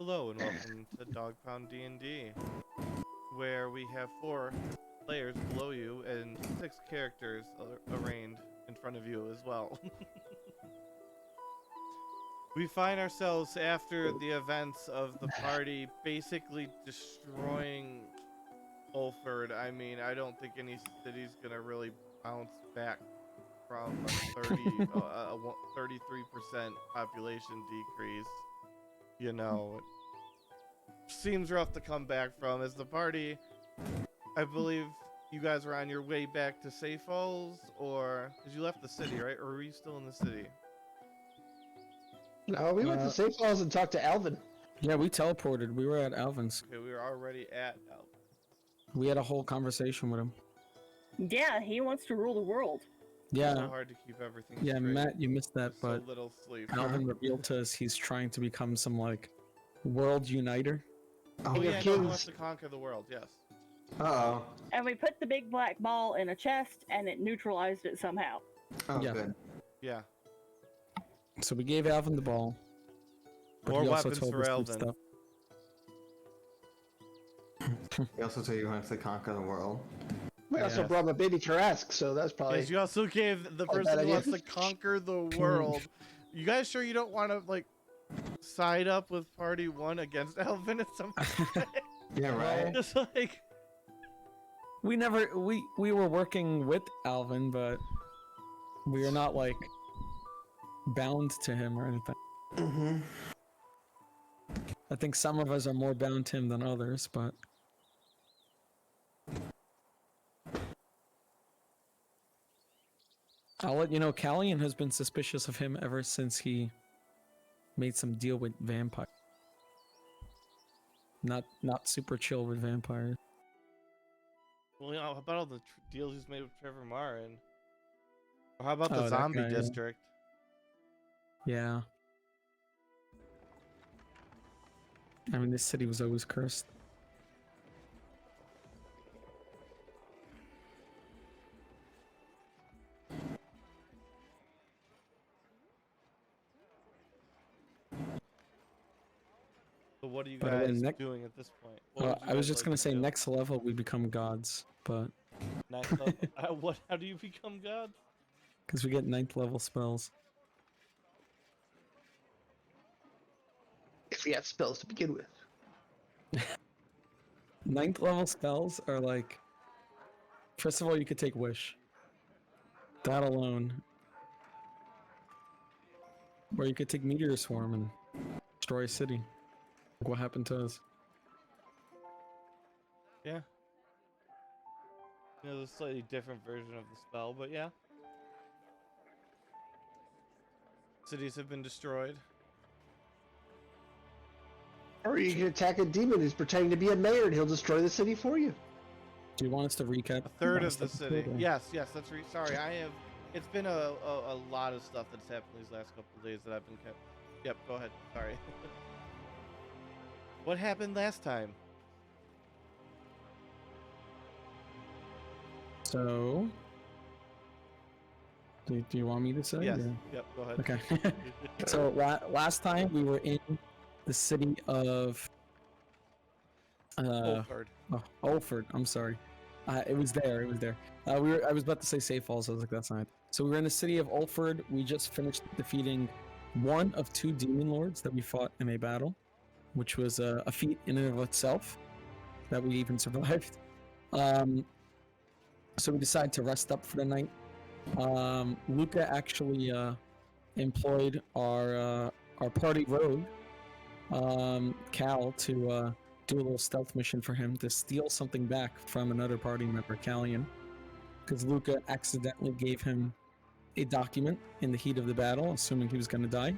Hello and welcome to Dog Pound D&D, where we have 4 players below you and 6 characters arraigned in front of you as well. We find ourselves after the events of the party basically destroying Ulford. I mean, I don't think any city's gonna really bounce back from a 33% population decrease. You know, it seems rough to come back from. As the party, I believe you guys were on your way back to Safe Falls, or because you left the city, right? Or were you still in the city? No, we went to Safe Falls and talked to Alvin. Yeah, we teleported. We were at Alvin's. Okay, we were already at Alvin. We had a whole conversation with him. Yeah, he wants to rule the world. Yeah. It's so hard to keep everything Yeah, straight. Matt, you missed that, There's but so little sleep. Alvin revealed to us he's trying to become some, like, world uniter. Oh King yeah, of no, he Kings. wants to conquer the world, yes. Uh-oh. And we put the big black ball in a chest and it neutralized it somehow. Oh, Yeah. good. Yeah. So we gave Alvin the ball. But More he also weapons told for us some Alvin. stuff. He also told you he wants to conquer the world. We also Yes. brought him a baby Tarrasque, so that's probably... Yes, you also gave the Not a person bad who idea. wants to conquer the world. You guys sure you don't want to, like, side up with Party 1 against Alvin at some point? Yeah, right? Just like... We were working with Alvin, but we are not, like, bound to him or anything. Mm-hmm. I think some of us are more bound to him than others, but... I'll let you know, Callian has been suspicious of him ever since he made some deal with vampire. Not super chill with vampires. Well, you know, how about all the deals he's made with Trevor Marin? Or how about Oh, the that zombie guy, yeah. district? Yeah. I mean, this city was always cursed. So what are you By the way, guys doing at this point? What would you I was guys just like gonna to say, do? next level we become gods, but Next level. How do you become God? because we get 9th level spells. If we had spells to begin with. 9th level spells are like, first of all, you could take Wish. That alone. Or you could take Meteor Swarm and destroy a city. Like what happened to us. Yeah. You know, there's a slightly different version of the spell, but yeah. Cities have been destroyed. Or you can attack a demon who's pretending to be a mayor and he'll destroy the city for you. Do you want us to recap? A third last of the episode, city. or- Yes, that's sorry. I have. It's been a lot of stuff that's happened these last couple of days that I've been kept. Yep, go ahead. Sorry. What happened last time? So, do you want me to say? Yes. or- Yep, go ahead. Okay. So last time we were in the city of Ulford. Ulford. I'm sorry. It was there. I was about to say Safe Falls. I was like, that's not it. So we were in the city of Ulford. We just finished defeating one of 2 demon lords that we fought in a battle, which was a feat in and of itself that we even survived. So we decided to rest up for the night. Luca actually employed our party rogue, Cal, to do a little stealth mission for him to steal something back from another party member, Callian, because Luca accidentally gave him a document in the heat of the battle, assuming he was going to die.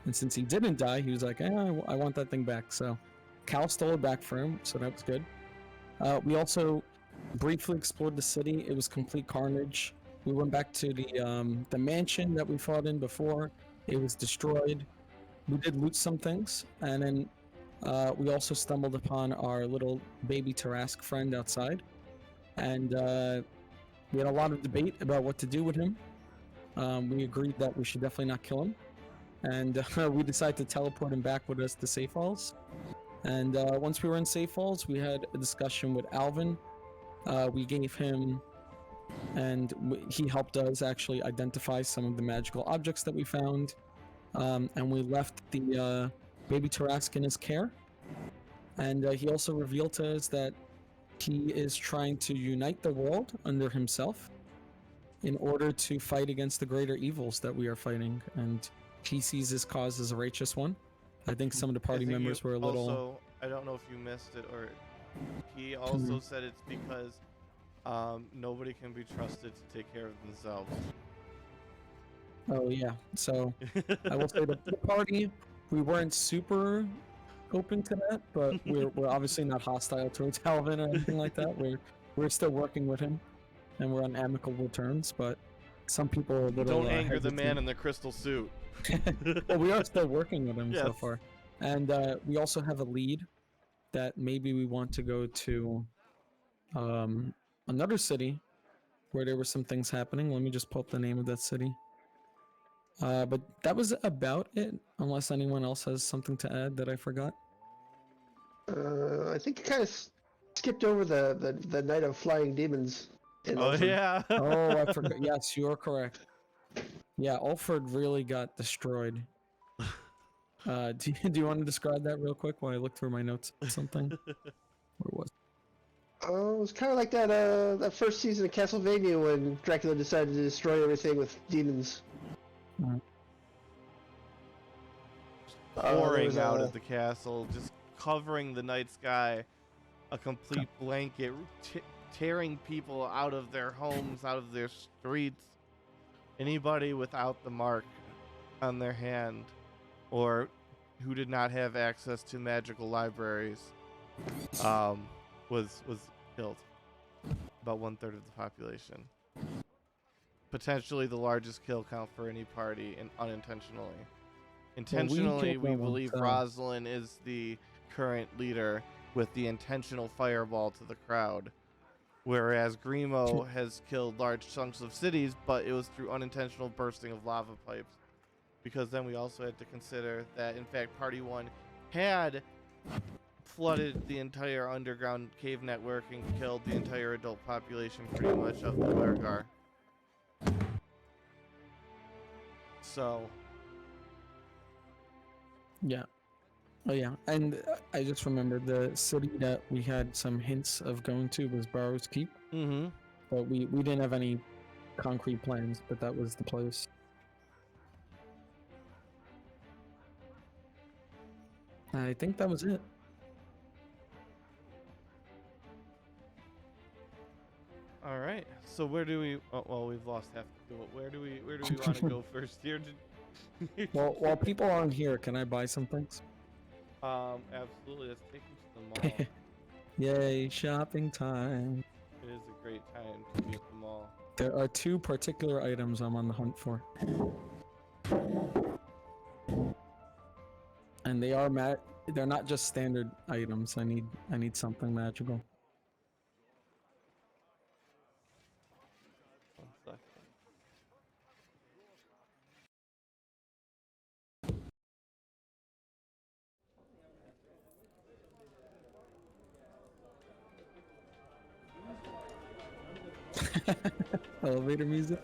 And since he didn't die, he was like, I want that thing back. So Cal stole it back for him, so that was good. We also briefly explored the city. It was complete carnage. We went back to the mansion that we fought in before. It was destroyed. We did loot some things, and then we also stumbled upon our little baby Tarrasque friend outside, and we had a lot of debate about what to do with him. We agreed that we should definitely not kill him, and we decided to teleport him back with us to Safe Falls. And once we were in Safe Falls, we had a discussion with Alvin. We gave him, and he helped us actually identify some of the magical objects that we found. And we left the baby Tarask in his care. And he also revealed to us that he is trying to unite the world under himself in order to fight against the greater evils that we are fighting. And he sees his cause as a righteous one. I think some of the party members were a little... Also, I don't know if you missed it, or he also said it's because nobody can be trusted to take care of themselves. Oh yeah, so I will say that the party, we weren't super open to that, but we're obviously not hostile towards Alvin or anything like that. We're still working with him, and we're on amicable terms. But some people are a little Don't anger the man hesitant. in the crystal suit. Well, we are still working with him so Yes. far, and we also have a lead that maybe we want to go to another city where there were some things happening. Let me just pull up the name of that city. But that was about it, unless anyone else has something to add that I forgot. I think you kind of skipped over the Night of Flying Demons. In Oh Ulford. yeah. Oh, I forgot. Yes, you're correct. Yeah, Ulford really got destroyed. Do you want to describe that real quick while I look through my notes or something? Where was Oh, it was kind of like that first season of Castlevania when Dracula decided to destroy everything with demons. Pouring out of the castle, just covering the night sky, a complete blanket, tearing people out of their homes, out of their streets. Anybody without the mark on their hand, or who did not have access to magical libraries, was killed. About 1/3 of the population. Potentially the largest kill count for any party, and unintentionally. Intentionally, killed we that one, believe so- Rosalind is the current leader with the intentional fireball to the crowd. Whereas Grimo has killed large chunks of cities, but it was through unintentional bursting of lava pipes. Because then we also had to consider that, in fact, Party 1 had flooded the entire underground cave network and killed the entire adult population pretty much of the Duergar. So... Yeah. Oh yeah, and I just remembered the city that we had some hints of going to was Barrow's Keep, Mm-hmm. but we didn't have any concrete plans, but that was the place. I think that was it. All right. So where do we? Oh, well, we've lost half the people. Where do we want to go first here? Well, while people aren't here, can I buy some things? Absolutely. Let's take them to the mall. Yay, shopping time. It is a great time to be at the mall. There are two particular items I'm on the hunt for. And they are they're not just standard items. I need something magical. One second. Elevator music.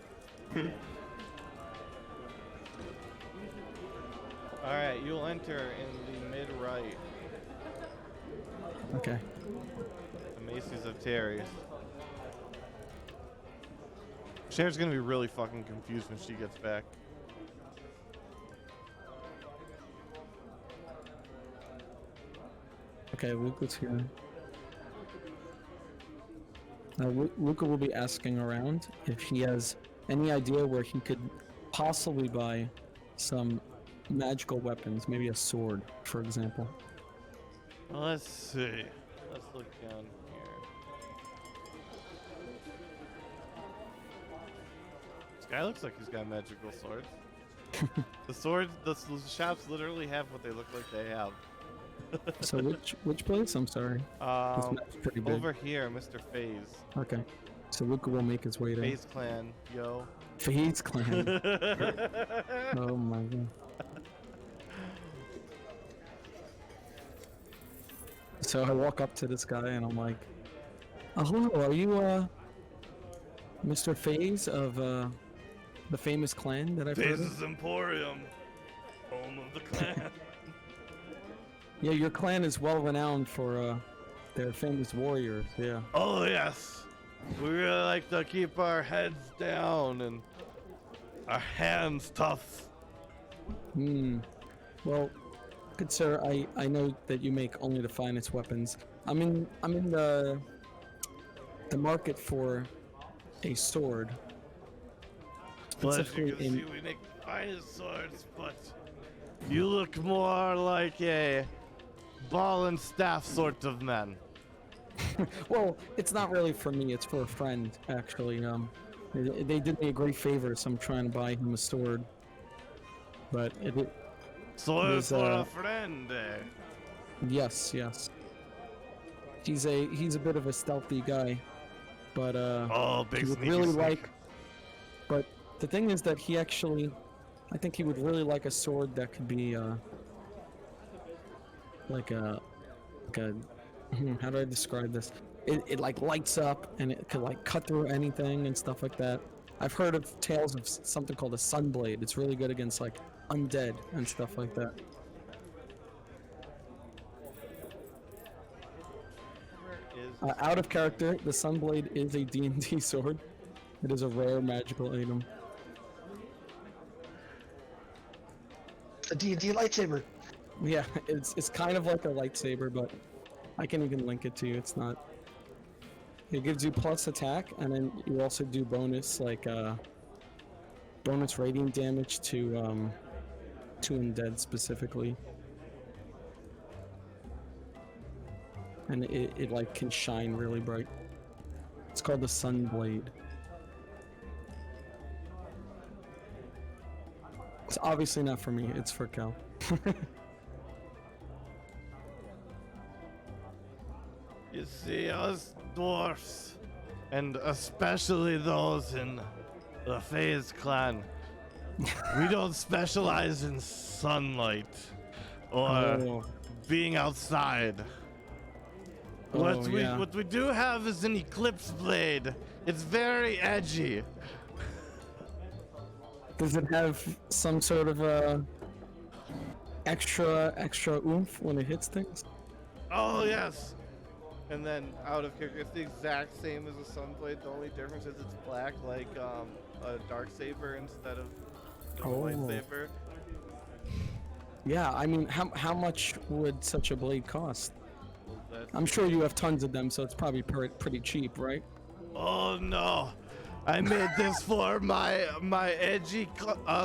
All right. You'll enter in the mid right. Okay. The Macy's of Terry's. Cher's gonna be really fucking confused when she gets back. Okay, Luca's here. Now, Luca will be asking around if he has any idea where he could possibly buy some magical weapons, maybe a sword, for example. Well, let's see. Let's look down here. This guy looks like he's got magical swords. the shops literally have what they look like they have. So which place? I'm sorry. This map's pretty big. Over here, Mr. FaZe. Okay. So Luca will make his way there. FaZe Clan, yo. FaZe Clan. Oh my god. So I walk up to this guy and I'm like, "Oh, hello, are you Mr. FaZe of the famous clan that I've heard of?" Faces Emporium, home of the clan. Yeah, your clan is well renowned for their famous warriors. Yeah. Oh yes, we really like to keep our heads down and our hands tough. Hmm. Well, good sir, I know that you make only the finest weapons. I'm in the market for a sword. Well, as you Specifically can see, we make finest swords, but you look more like a ball and staff sort of man. Well, it's not really for me, it's for a friend, actually. They did me a great favor, so I'm trying to buy him a sword. But Sword There's, for a friend. yes. He's a bit of a stealthy guy, but Oh, big he would sneaky really sneak. like. But the thing is that he actually, I think he would really like a sword that could be like a how do I describe this? It like lights up and it could like cut through anything and stuff like that. I've heard of tales of something called a sunblade. It's really good against like undead and stuff like that. Where is Out of character, the sunblade is a D&D sword. It is a rare magical item. A D&D lightsaber. Yeah, it's kind of like a lightsaber, but I can even link it to you. It's not. It gives you plus attack, and then you also do bonus bonus radiant damage to undead specifically. And it like can shine really bright. It's called the Sunblade. It's obviously not for me. It's for Cal. You see, us dwarfs, and especially those in the FaZe clan, we don't specialize in sunlight or Oh. being outside. Oh, yeah. What we do have is an eclipse blade. It's very edgy. Does it have some sort of extra oomph when it hits things? Oh yes. And then out of character, it's the exact same as a sunblade. The only difference is it's black, like a dark saber instead of a Oh. lightsaber. Yeah, I mean, how much would such a blade cost? That's- I'm sure you have tons of them, so it's probably pretty cheap, right? Oh no! I made this for my edgy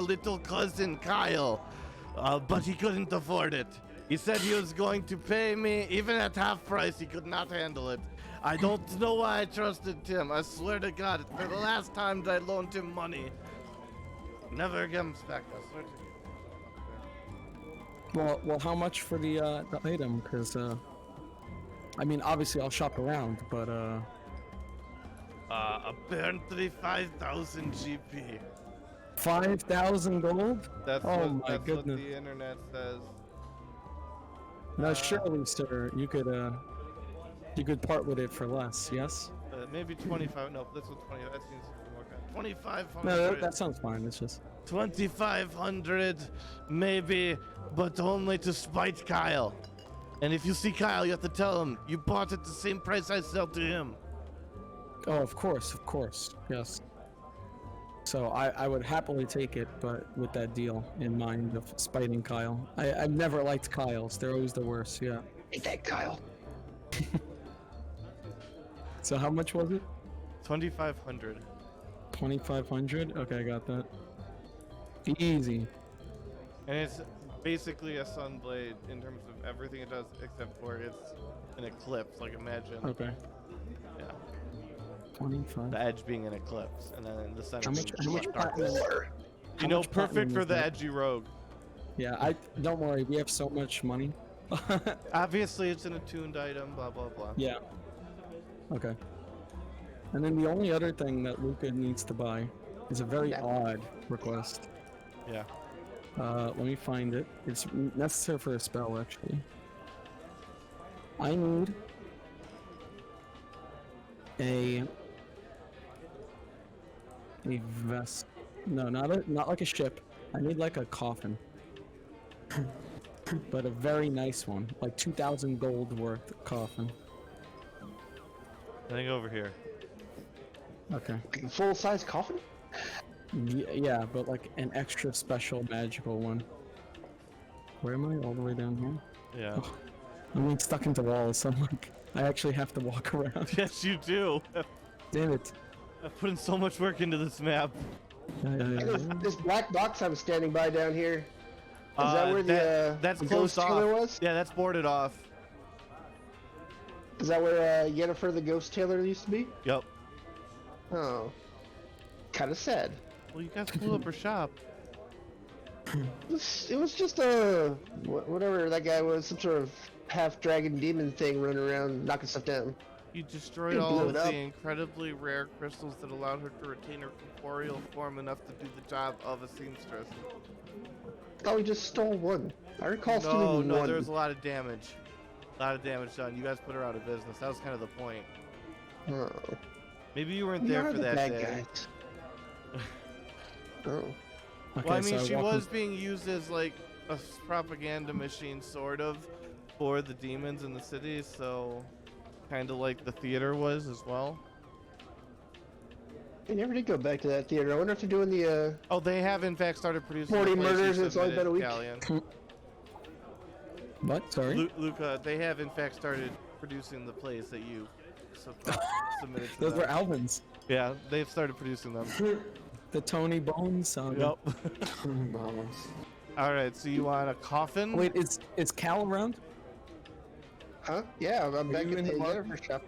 little cousin Kyle, but he couldn't afford it. He said he was going to pay me, even at half price. He could not handle it. I don't know why I trusted him. I swear to God, for the last time that I loaned him money, never comes back. I swear to you. Well, how much for the item? Because I mean, obviously I'll shop around, but Apparently 5,000 GP. 5,000 gold? That's Oh what my that's goodness. what the internet says. Now, surely, sir, you could part with it for less. Yes? Maybe 25. No, this was 20. That seems more kind. 2,500. No, that sounds fine. It's just 2,500, maybe, but only to spite Kyle. And if you see Kyle, you have to tell him you bought at the same price I sell to him. oh, of course, yes. So I would happily take it, but with that deal in mind of spiting Kyle. I've never liked Kyles. They're always the worst. Yeah. Ain't that Kyle? So how much was it? 2,500. 2,500. Okay, I got that. Easy. And it's basically a sunblade in terms of everything it does, except for it's an eclipse. Like imagine, Okay. yeah, 25. the edge being an eclipse, and then in the center. How much being dark. platinum? You know, much platinum perfect for is the that? edgy rogue. Yeah, don't worry. We have so much money. Obviously, it's an attuned item. Blah blah blah. Yeah. Okay. And then the only other thing that Luca needs to buy is a very odd request. Yeah. Let me find it. It's necessary for a spell, actually. I need a vest. No, not like a ship. I need like a coffin. But a very nice one, like 2,000 gold worth coffin. I think over here. Okay. Full size coffin? Yeah, but like an extra special magical one. Where am I? All the way down here? Yeah. Oh, I'm like stuck into walls, so I'm like, I actually have to walk around. Yes, you do. Damn it. I've put in so much work into this map. This black box I'm standing by down here. Is that where that's the closed ghost off. tailor was? Yeah, that's boarded off. Is that where Yennefer the ghost tailor used to be? Yep. Oh. Kind of sad. Well, you guys blew up her shop. It was just a whatever that guy was, some sort of half dragon demon thing running around knocking stuff down. You destroyed You all blew of it up. the incredibly rare crystals that allowed her to retain her corporeal form enough to do the job of a seamstress. Oh, he just stole one. I recall stealing No, one. there was a lot of damage. A lot of damage done. You guys put her out of business. That was kind of the point. Oh. Maybe you weren't We there are for the that bad day. guys. Oh. Okay, Well, I mean, so she welcome- was being used as like a propaganda machine, sort of, for the demons in the city. So, kind of like the theater was as well. I never did go back to that theater. I wonder if they're doing the Oh, they have in fact started producing 40 the plays you Oh, murders, it's only been a week. Callian. What? Sorry? Luca, they have in fact started producing the plays that you submitted to Those them. were Alvin's. Yeah, they've started producing them. The Tony Bones saga. Yep. Bones. All right, so you want a coffin? Wait, is Cal around? Huh? Yeah, I'm back you at in the the market? Yennefer shop.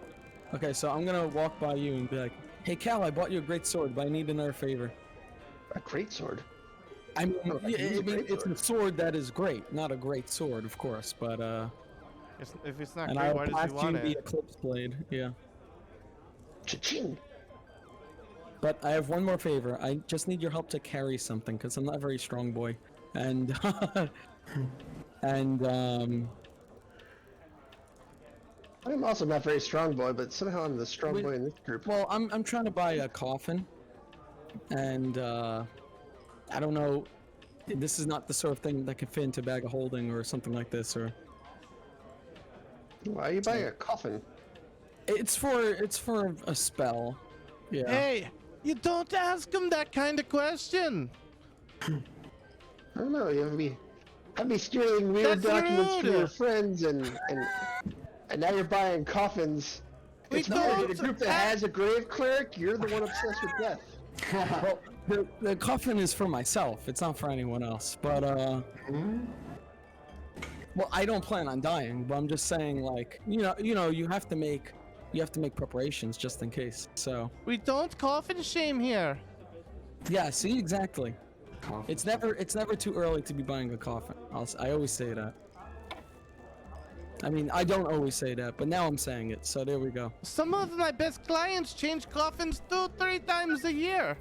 Okay, so I'm gonna walk by you and be like, "Hey Cal, I bought you a great sword, but I need another favor." A great sword. I mean, Oh, yeah, he's a great it's a sword that is great, not a great sword, of course, but If it's not and great, I'll why does pass he you want the it? Eclipse Blade. Yeah. Cha-ching. But I have one more favor. I just need your help to carry something because I'm not a very strong boy, and and I'm also not very strong boy, but somehow I'm the strong Wait, boy in this group. well, I'm trying to buy a coffin, and I don't know. This is not the sort of thing that could fit into a bag of holding or something like this, or Why are you buying a coffin? it's for a spell. Yeah. Hey, you don't ask him that kind of question. I don't know. I'd be stealing weird That's documents from rude. your friends, and now you're buying coffins. We It's weird. In a don't group that has a grave cleric, you're the one obsessed with death. Well, the coffin is for myself. It's not for anyone else. But well, I don't plan on dying. But I'm just saying, like, you have to make preparations just in case. So We don't coffin shame here. yeah, see, exactly. It's never too early to be buying a coffin. I always say that. I mean, I don't always say that, but now I'm saying it. So there we go. Some of my best clients change coffins 2-3 times a year.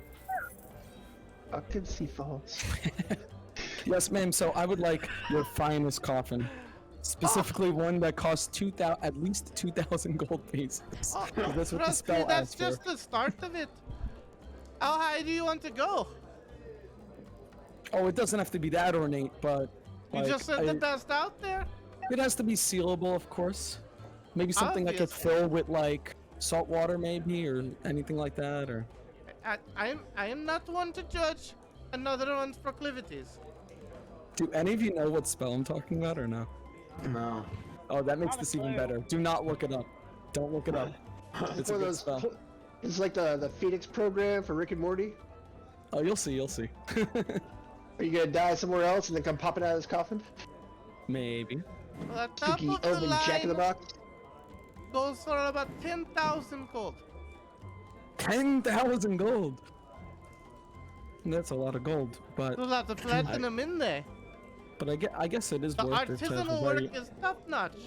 Fucking sea falls. Yes, ma'am. So I would like your finest coffin, specifically one that costs at least 2,000 gold pieces. 'Cause that's what the Trust me, spell that's asks for. just the start of it. How high do you want to go? Oh, it doesn't have to be that ornate, but You like, just said the best out there. it has to be sealable, of course. Maybe something I could Obviously. fill with like salt water, maybe, or anything like that, or. I am not one to judge another one's proclivities. Do any of you know what spell I'm talking about, or no? No. Oh, that makes Not a this even clue. better. Do not look it up. Don't look it up. It's a One of good those spell. It's like the Phoenix program for Rick and Morty. Oh, you'll see. You'll see. Are you gonna die somewhere else and then come popping out of this coffin? Maybe. Well, the top Spooky of the open Jack in the line Box. goes for about 10,000 gold. 10,000 gold. That's a lot of gold, but There's a lot of platinum in there. I guess it is The worth it. To have a artisanal very, work is top notch.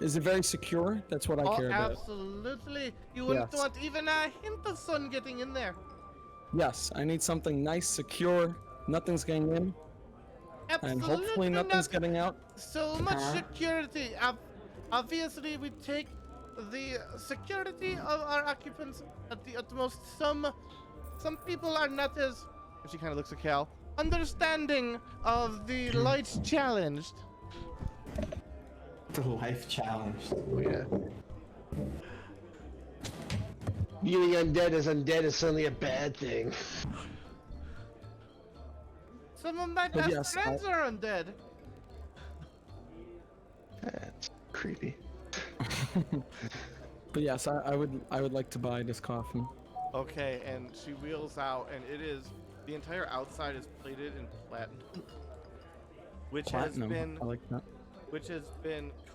is it very secure? That's what I Oh, care about. absolutely. You wouldn't Yes. want even a hint of sun getting in there. Yes, I need something nice, secure. Nothing's getting in, Absolutely and hopefully nothing's not. getting out. So much Huh? security. Obviously, we take the security of our occupants at the utmost. Some people are not as, she kind of looks at Cal, understanding of the lights challenged. The life challenge. Oh, yeah. Viewing undead as undead is suddenly a bad thing. Some of my But best yes, friends are undead. That's creepy. But yes, I would like to buy this coffin. Okay, and she wheels out, and it is, the entire outside is plated in platinum, which Platinum. has been I like that.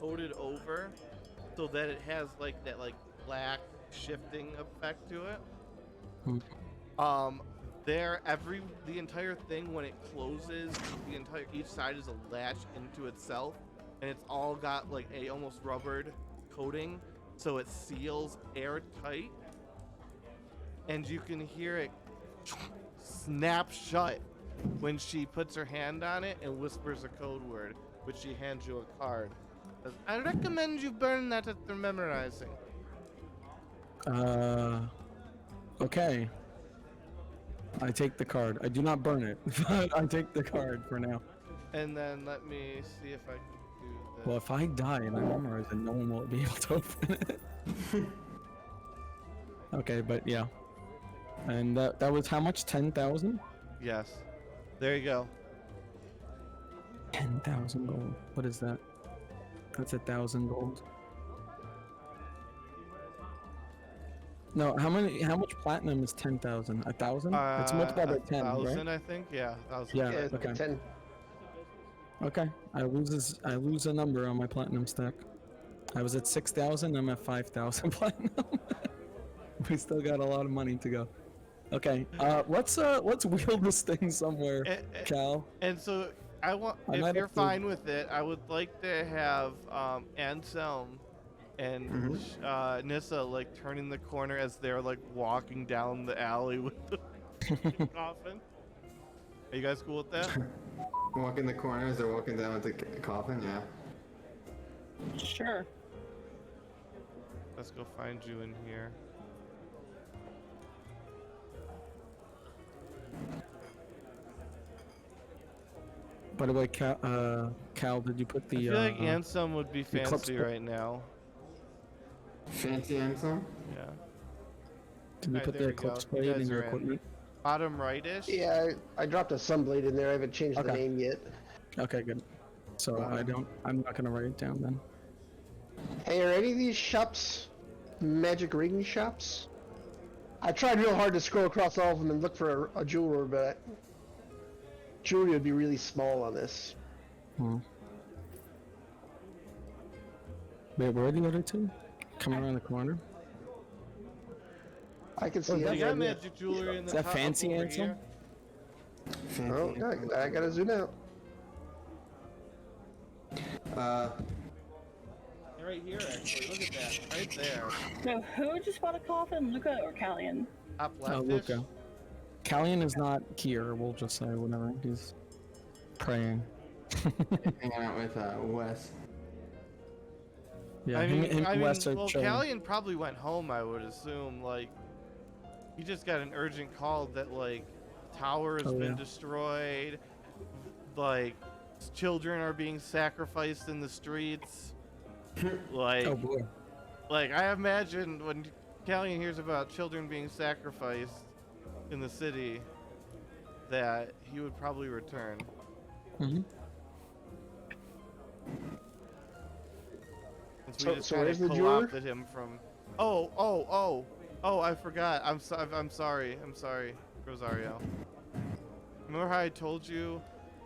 coated over so that it has like that like black shifting effect to it. Hmm. The entire thing, when it closes, each side is a latch into itself, and it's all got like a almost rubbered coating, so it seals airtight, and you can hear it snap shut when she puts her hand on it and whispers a code word, which she hands you a card. Says, I recommend you burn that after memorizing. Okay. I take the card. I do not burn it, but I take the card for now. And then let me see if I can do this. Well, if I die and I memorize it, no one will be able to open it. Okay, but yeah. And that was how much? 10,000? Yes. There you go. 10,000 gold. What is that? That's 1,000 gold. No, how much platinum is 10,000? 1,000? It's multiplied by 10, 1,000, right? I think. Yeah, 1,000. Yeah. Yeah, okay. 10. Okay. I lose a number on my platinum stack. I was at 6,000, I'm at 5,000 platinum. We still got a lot of money to go. Okay. Let's wheel this thing somewhere, Cal. And so I want, I if might you're have to- fine with it, I would like to have Anselm and Nissa like turning the corner as they're like walking down the alley with the coffin. Are you guys cool with that? Walk in the corners, they're walking down with the coffin, yeah. Sure. Let's go find you in here. By the way, Cal, did you put the? I feel like Anselm would be eclipse fancy plate. right now. Fancy Ansem? Yeah. Did you Alright, put there the we go. eclipse You plate guys in your are in. equipment? Bottom right-ish. Yeah, I dropped a sunblade in there. I haven't changed the Okay. name yet. Okay, good. So I'm not gonna write it down then. Hey, are any of these shops magic ring shops? I tried real hard to scroll across all of them and look for a jeweler, but jewelry would be really small on this. Hmm. Wait, where are the other two? Coming around the corner? I can see You it. got magic jewelry in the Is that top fancy, over Ansel? here. Fancy Oh, Ansem. I gotta zoom out. Right here, actually. Look at that. Right there. So who just bought a coffin, Luca or Callian? Top Oh, left-ish. Luca. Callian is not here. We'll just say whatever. He's praying. Hanging out with Wes. Yeah, I him mean, and Wes are well, chilling. Callian probably went home, I would assume. Like, he just got an urgent call that, like, the tower has Oh, been yeah. destroyed. Like, children are being sacrificed in the streets. Like, Oh boy. like I imagine when Callian hears about children being sacrificed in the city, that he would probably return. Hmm. Since we just So kind where's of the jeweler? co-opted him from. Oh! I forgot. I'm sorry, Rosario. Remember how I told you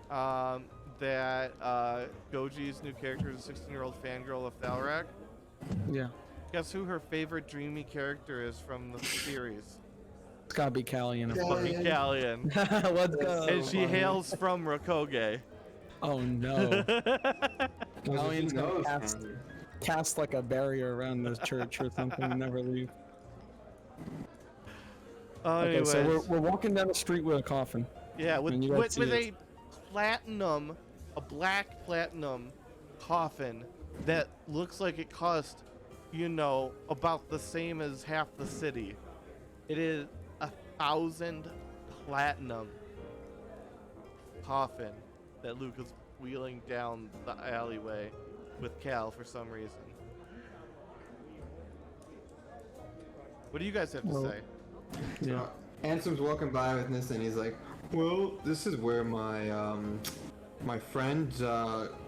that Goji's new character is a 16-year-old fangirl of Thalrak? Yeah. Guess who her favorite dreamy character is from the series? It's gotta be Callian. Yeah. Fucking Callian. Let's go. And she funny. hails from Rakoge. Oh no. Callian's Callian's gonna cast like a barrier around the church or something and never leave. Okay, so Anyways. we're walking down the street with a coffin. Yeah, with And you don't see a it. platinum, a black platinum coffin that looks like it cost, about the same as half the city. It is 1,000 platinum coffin that Luke is wheeling down the alleyway with Cal for some reason. What do you guys have to Well, say? Yeah. Ansem's walking by with this, and he's like, "Well, this is where my friend's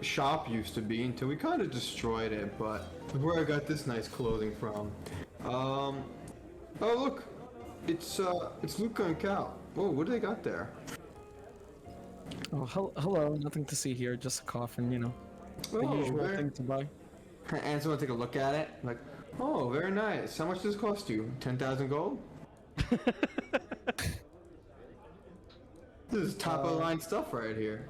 shop used to be until we kind of destroyed it, but where I got this nice clothing from. Oh look, it's Luca and Cal. Whoa, what do they got there? Oh, hello. Nothing to see here. Just a coffin. The usual very... thing to buy. Ansem will take a look at it, like, oh, very nice. How much does this cost you? 10,000 gold? This is top of the line stuff right here.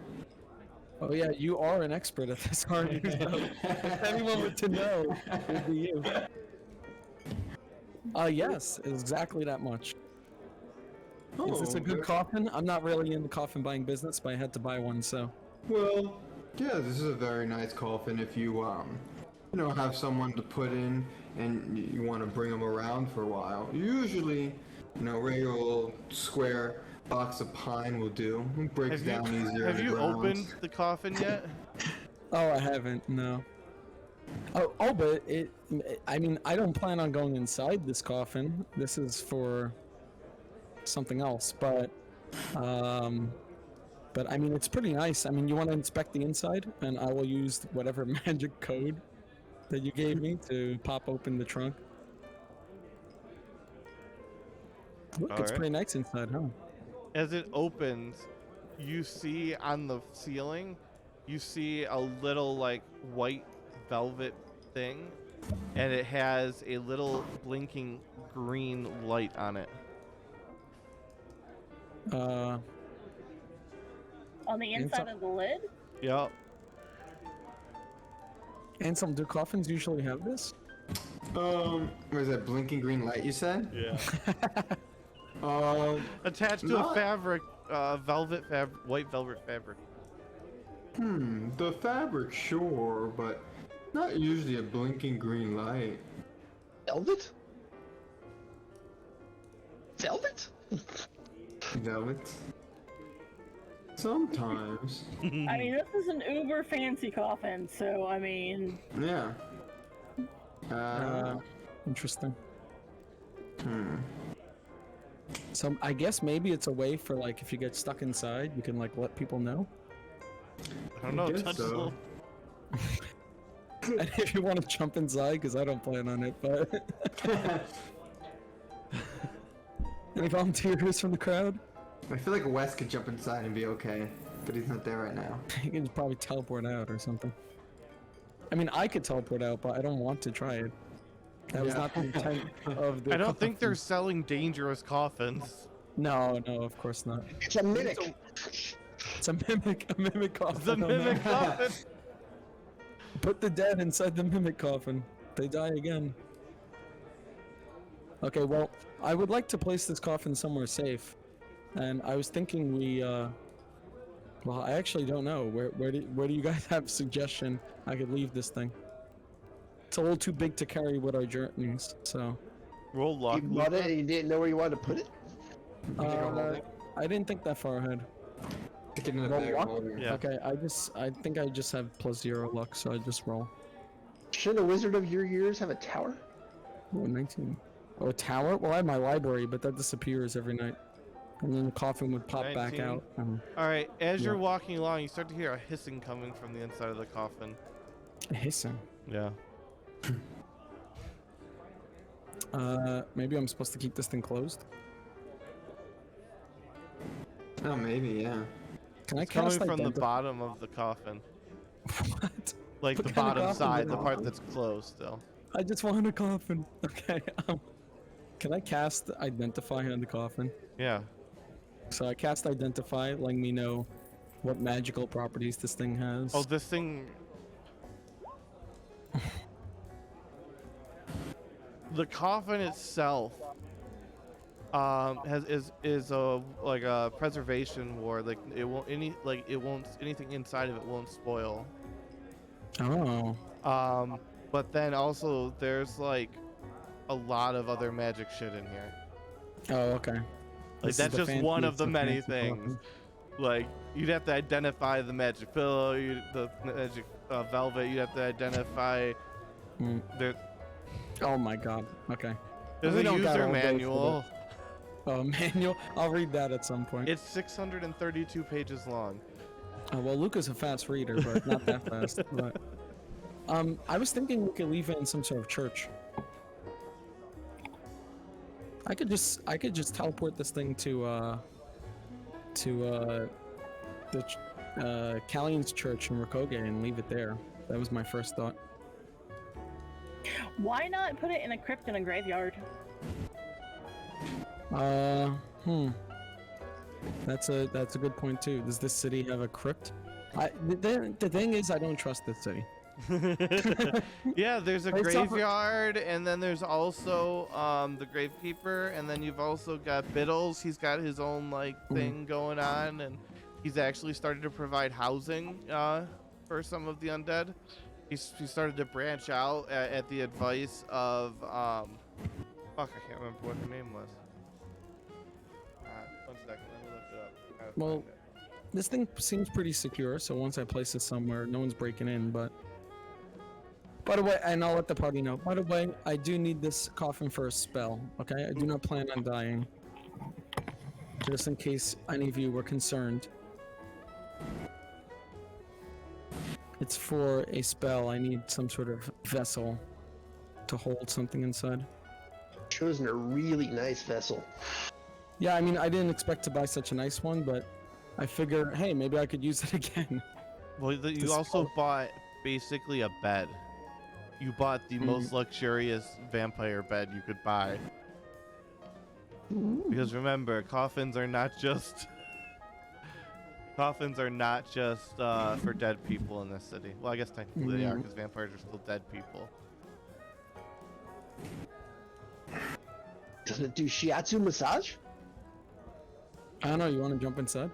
Oh yeah, you are an expert at this, aren't you? So if anyone were to know, it would be you. Yes, exactly that much. Is this a good coffin? I'm not really in the coffin buying business, but I had to buy one, so. Well, yeah, this is a very nice coffin if you, have someone to put in and you want to bring them around for a while. Usually, regular old square box of pine will do. It breaks down easier. Have you opened the coffin yet? Oh, I haven't, no. But I don't plan on going inside this coffin. This is for something else, but it's pretty nice. You want to inspect the inside, and I will use whatever magic code that you gave me to pop open the trunk. Look, it's pretty nice inside, huh? As it opens, you see on the ceiling, you see a little white velvet thing, and it has a little blinking green light on it. On the inside of the lid? Yep. And some do coffins usually have this? What is that blinking green light you said? Yeah. Attached to not- a fabric, white velvet fabric. The fabric, sure, but not usually a blinking green light. Velvet? Velvet? Velvet? Sometimes. This is an uber fancy coffin, so Yeah. Interesting. So I guess maybe it's a way for if you get stuck inside, you can let people know. I don't know. guess Touch so. And if you want to jump inside, because I don't plan on it, but any volunteers from the crowd? I feel like Wes could jump inside and be okay, but he's not there right now. You can probably teleport out or something. I could teleport out, but I don't want to try it. That was not the intent of the. I don't think they're selling dangerous coffins. No, of course not. It's a mimic. It's a mimic coffin. It's a mimic coffin. Put the dead inside the mimic coffin. They die again. Okay, well, I would like to place this coffin somewhere safe. And I was thinking well, I actually don't know. Where do you guys have suggestion I could leave this thing? It's a little too big to carry with our journeys, so. Roll luck. You bought it and you didn't know where you wanted to put it? I didn't think that far ahead. Stick it in the Roll bag luck? holder. Yeah. Okay, I think I just have +0 luck, so I just roll. Shouldn't a wizard of your years have a tower? Oh, 19. Oh, a tower? Well, I have my library, but that disappears every night. And then the coffin would pop back 19. out. All right. As you're Yeah. walking along, you start to hear a hissing coming from the inside of the coffin. Hissing. Yeah. Maybe I'm supposed to keep this thing closed? Oh, maybe, yeah. Can I It's coming cast from the identify? bottom of the coffin, What? like What the kind of bottom coffin side, is the it? part that's closed still. I just want a coffin. Okay. Can I cast identify on the coffin? Yeah. So I cast identify, letting me know what magical properties this thing has. Oh, this thing. The coffin itself is a preservation ward. Like it won't anything inside of it won't spoil. Oh. But then also there's like a lot of other magic shit in here. Oh, okay. Like This is that's the just one of fanciest the of many fancy things. coffins. Like you'd have to identify the magic pillow, the magic velvet. You have to identify. Mm. There, Oh my god. Okay. there's We a don't got user all day for manual. Manual. I'll read that at some point. It's 632 pages long. Well, Luca's a fast reader, but not that fast. But I was thinking we could leave it in some sort of church. I could just teleport this thing to the Callian's church in Rakoge and leave it there. That was my first thought. Why not put it in a crypt in a graveyard? That's a good point too. Does this city have a crypt? The thing is, I don't trust this city. Yeah, there's a It's not- graveyard, and then there's also the gravekeeper, and then you've also got Biddles. He's got his own like thing going on, and he's actually started to provide housing for some of the undead. He started to branch out at the advice of fuck, I can't remember what her name was. 1 second, let me look it up. I gotta Well, find it. This thing seems pretty secure, so once I place it somewhere, no one's breaking in. But by the way, and I'll let the party know. By the way, I do need this coffin for a spell. Okay, I do not plan on dying. Just in case any of you were concerned. It's for a spell. I need some sort of vessel to hold something inside. Chosen a really nice vessel. Yeah, I mean, I didn't expect to buy such a nice one, but I figure, hey, maybe I could use it again. Well, you This also bought basically a bed. You bought the most luxurious vampire bed you could buy. Because remember, coffins are not just for dead people in this city. Well, I guess technically they are, because vampires are still dead people. Doesn't it do shiatsu massage? I don't know, you want to jump inside?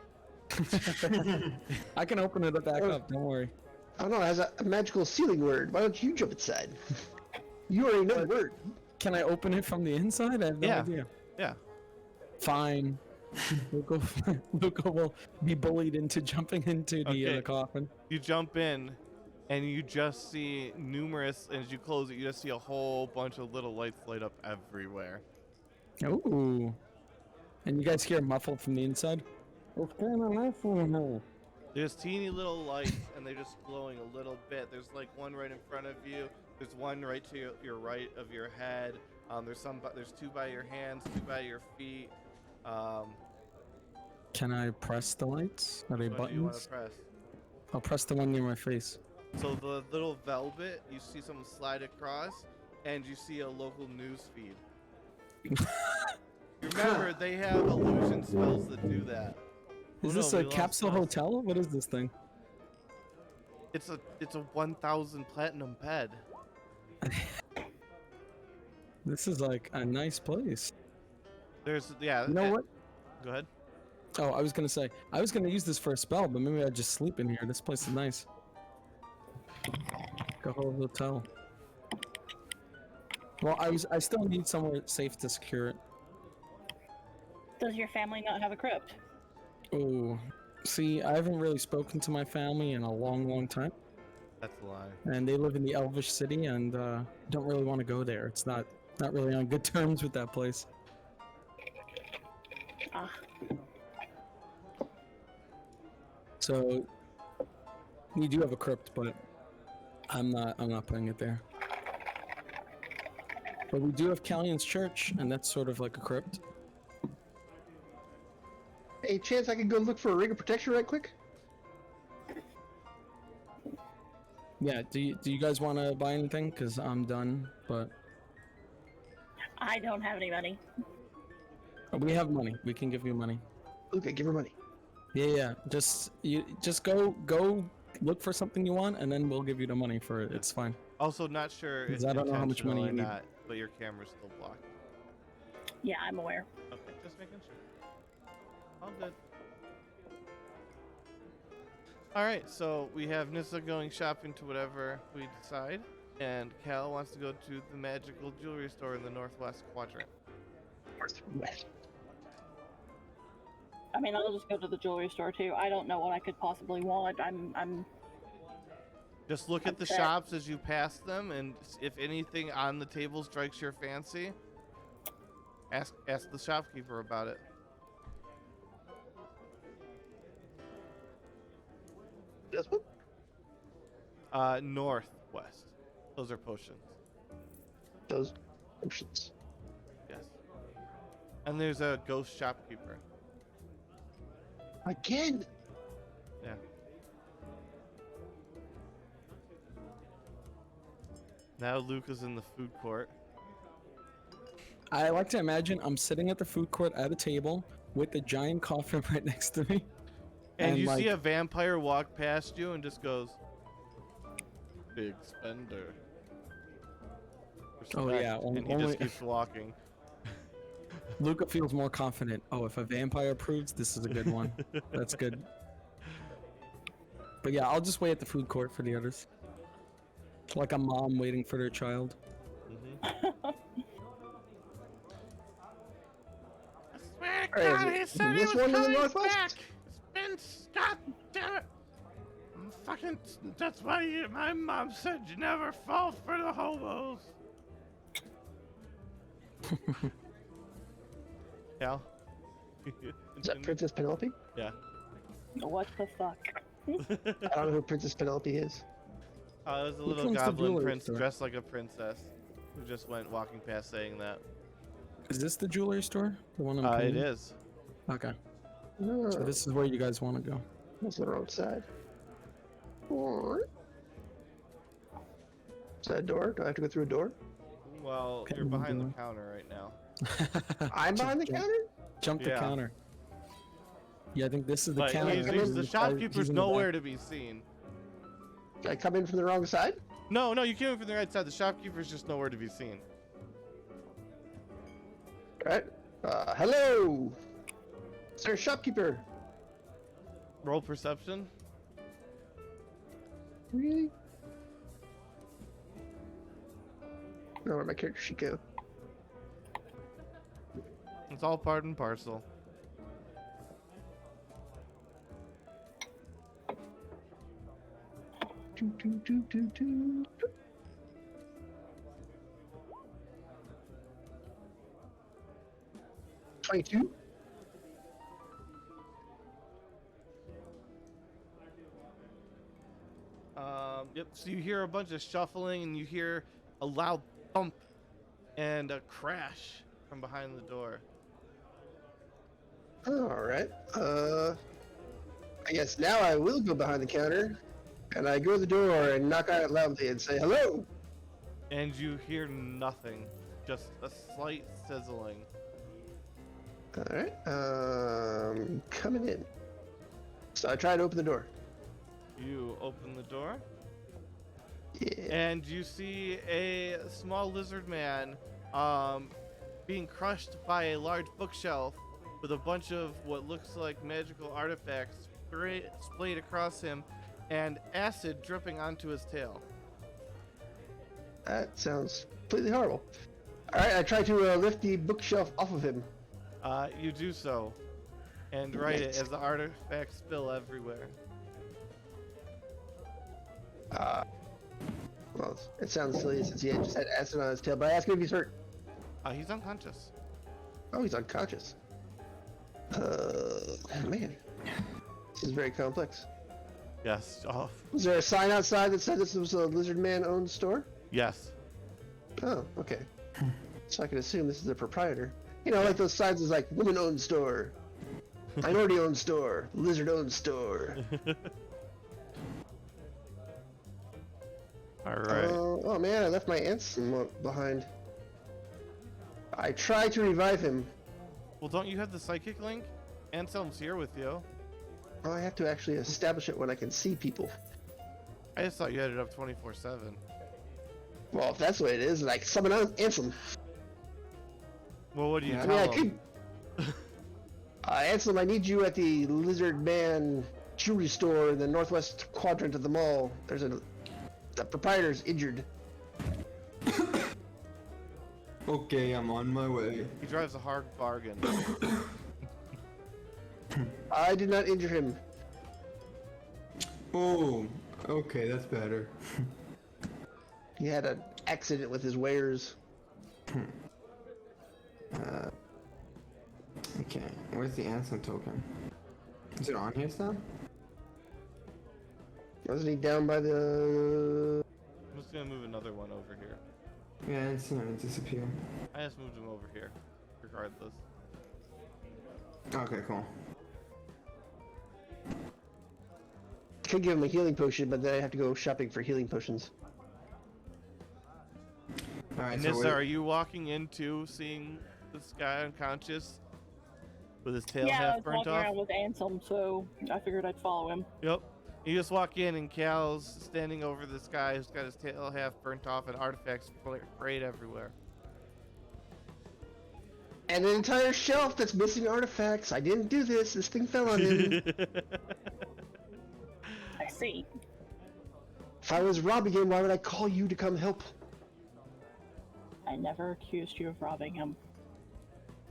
I can open it back up, don't worry. I don't know, it has a magical sealing word. Why don't you jump inside? You already know the word. Can I open it from the inside? I have no Yeah. idea. Yeah. Fine. Luca will be bullied into jumping into the Okay. coffin. You jump in, and you just see numerous, and as you close it, you just see a whole bunch of little lights light up everywhere. Ooh. And you guys hear muffled from the inside? What's going on? There's teeny little lights, and they're just glowing a little bit. There's like one right in front of you. There's one right to your right of your head. There's two by your hands, two by your feet. Can I press the lights? Are they What do you want buttons? to press? I'll press the one near my face. So the little velvet, you see someone slide across, and you see a local news feed. Remember, they have illusion spells that do that. Is Oh, this no, a we lost capsule us. hotel? What is this thing? It's a 1,000 platinum bed. This is like a nice place. There's You know what? Go ahead. Oh, I was gonna say, I was gonna use this for a spell, but maybe I'd just sleep in here. This place is nice. Go whole hotel. Well, I still need somewhere safe to secure it. Does your family not have a crypt? Oh, see, I haven't really spoken to my family in a long time, That's a lie. and they live in the Elvish city, and don't really want to go there. It's not really on good terms with that place. Ah, So we do have a crypt, but I'm not putting it there. But we do have Callian's church, and that's sort of like a crypt. Hey, chance I could go look for a ring of protection right quick? Yeah. Do you guys want to buy anything? Cause I'm done. But I don't have any money. we have money. We can give you money. Okay, give her money. Yeah. Just go look for something you want, and then we'll give you the money for it. It's fine. Also, not sure if 'Cause I don't know how much money intentional you or need. not, but your camera's still blocked. Yeah, I'm aware. Okay, just making sure. All good. All right, so we have Nissa going shopping to whatever we decide, and Cal wants to go to the magical jewelry store in the northwest quadrant. Northwest. I mean, I'll just go to the jewelry store too. I don't know what I could possibly want. I'm Just look at the Okay. shops as you pass them, and if anything on the table strikes your fancy, ask the shopkeeper about it. This one? Northwest. Those are potions. Those options. Yes. And there's a ghost shopkeeper. Again? Yeah. Now Luke is in the food court. I like to imagine I'm sitting at the food court at a table with the giant coffin right next to me. And you like, see a vampire walk past you and just goes, "Big spender." Oh, yeah, Respect. And he only- just keeps walking. Luca feels more confident. Oh, if a vampire approves, this is a good one. That's good. But yeah, I'll just wait at the food court for the others. Like a mom waiting for their child. Alright, is this one in the northwest? God damn it! Fucking. That's why my mom said you never fall for the hobos. Cal? Is that Princess Penelope? Yeah. what the fuck? I don't know who Princess Penelope is. It was a Which little one's the goblin jewelry prince store? dressed like a princess who just went walking past saying that. Is this the jewelry store? The one I'm It playing? is. Okay. Oh, So this is where you guys want to go. that's the wrong side. Or... Is that a door? Do I have to go through a door? Well, Okay, you're we'll behind do the it. counter right now. I'm behind the counter? Jump the Yeah. counter. Yeah, I think this is the But counter. the shopkeeper's nowhere to be seen. Did I come in from the wrong side? No, you came in from the right side. The shopkeeper's just nowhere to be seen. Alright. Hello! Sir Shopkeeper. Roll perception. Really? No, where'd my character sheet go? It's all part and parcel. Doo, doo, doo, doo, doo. 22? Yep. So you hear a bunch of shuffling, and you hear a loud thump and a crash from behind the door. Alright. I guess now I will go behind the counter. And I go to the door and knock on it loudly and say, hello! And you hear nothing, just a slight sizzling. Alright, coming in. So I try to open the door. You open the door, Yeah. and you see a small lizard man being crushed by a large bookshelf with a bunch of what looks like magical artifacts splayed across him and acid dripping onto his tail. That sounds completely horrible. Alright, I try to lift the bookshelf off of him. You do so, and right it as the artifacts spill everywhere. Well, it sounds silly since he just had acid on his tail, but I ask him if he's hurt. He's unconscious. Oh, he's unconscious. Man. This is very complex. Yes. Oh, Was there a sign outside that said this was a lizard man owned store? yes. Oh, okay. So I can assume this is the proprietor. You know, like those signs is like woman owned store, minority owned store, lizard owned store. All right. Oh man, I left my Anselm behind. I try to revive him. Well, don't you have the psychic link? Anselm's here with you. Oh, I have to actually establish it when I can see people. I just thought you had it up 24/7. Well, if that's what it is, like summon Anselm. Well, what do you I tell mean, I him? could. Anselm, I need you at the lizard man jewelry store in the northwest quadrant of the mall. The proprietor's injured. Okay, I'm on my way. He drives a hard bargain. I did not injure him. Oh, okay, that's better. He had an accident with his wares. Okay, where's the Ansem token? Is it on here still? Wasn't he down by the... I'm just gonna move another one over here. Yeah, I didn't see him disappear. I just moved him over here, regardless. Okay, cool. Could give him a healing potion, but then I have to go shopping for healing potions. Alright, Nissa, so are you walking into seeing this guy unconscious with his tail Yeah, I half was burnt walking off? around with Ansem, so I figured I'd follow him. Yep. You just walk in and Cal's standing over this guy who's got his tail half burnt off and artifacts sprayed everywhere. And an entire shelf that's missing artifacts. I didn't do this. This thing fell on me. I see. If I was robbing him, why would I call you to come help? I never accused you of robbing him.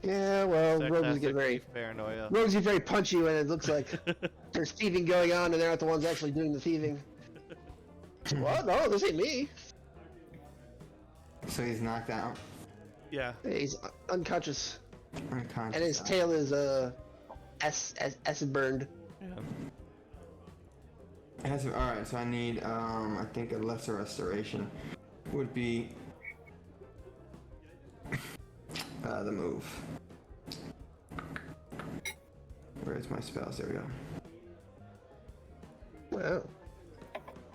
Yeah, well, rogues Classic get very... thief paranoia. Rogues get very punchy when it looks like there's thieving going on and they're not the ones actually doing the thieving. What? No, this ain't me. so he's knocked out. Yeah. Hey, he's unconscious. Unconscious. And his tail is acid burned. Yeah. Alright, so I need, I think a lesser restoration would be the move. Where's my spells? There we go. Wow.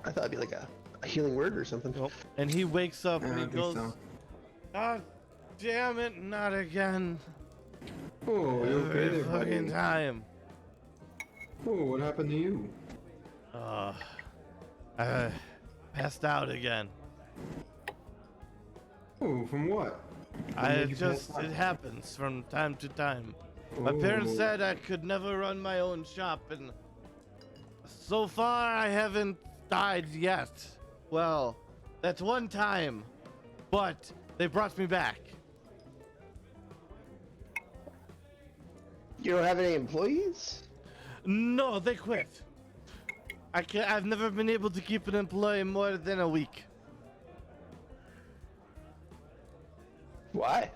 I thought it'd be like a healing word or something. Nope. And he wakes up I and he don't think goes, so. "Ah, damn it, not again. Oh, you okay Every there, buddy? fucking time. Oh, what happened to you? I passed out again. Oh, from what? It happens from time to time. My parents said I could never run my own shop, and so far I haven't died yet. Well, that's one time, but they brought me back. You don't have any employees? No, they quit. I've never been able to keep an employee more than a week. Why?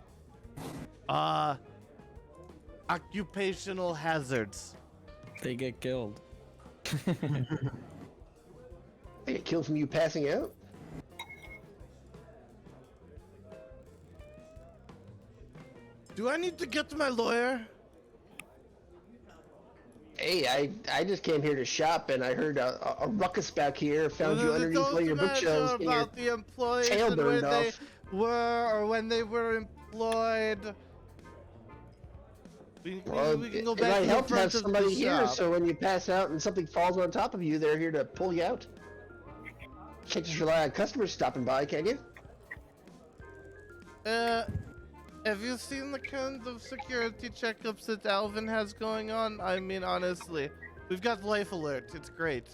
Occupational hazards. They get killed. They get killed from you passing out? Do I need to get to my lawyer? Hey, I just came here to shop and I heard a ruckus back here. Found you It underneath one of your doesn't bookshelves. matter and your about the employees tail and where burned they off. were or when they were employed. We Well, can go it back might to the help to have front of somebody the here, shop. so when you pass out and something falls on top of you, they're here to pull you out. Can't just rely on customers stopping by, can you? Have you seen the kind of security checkups that Alvin has going on? I mean, honestly, we've got life alert. It's great.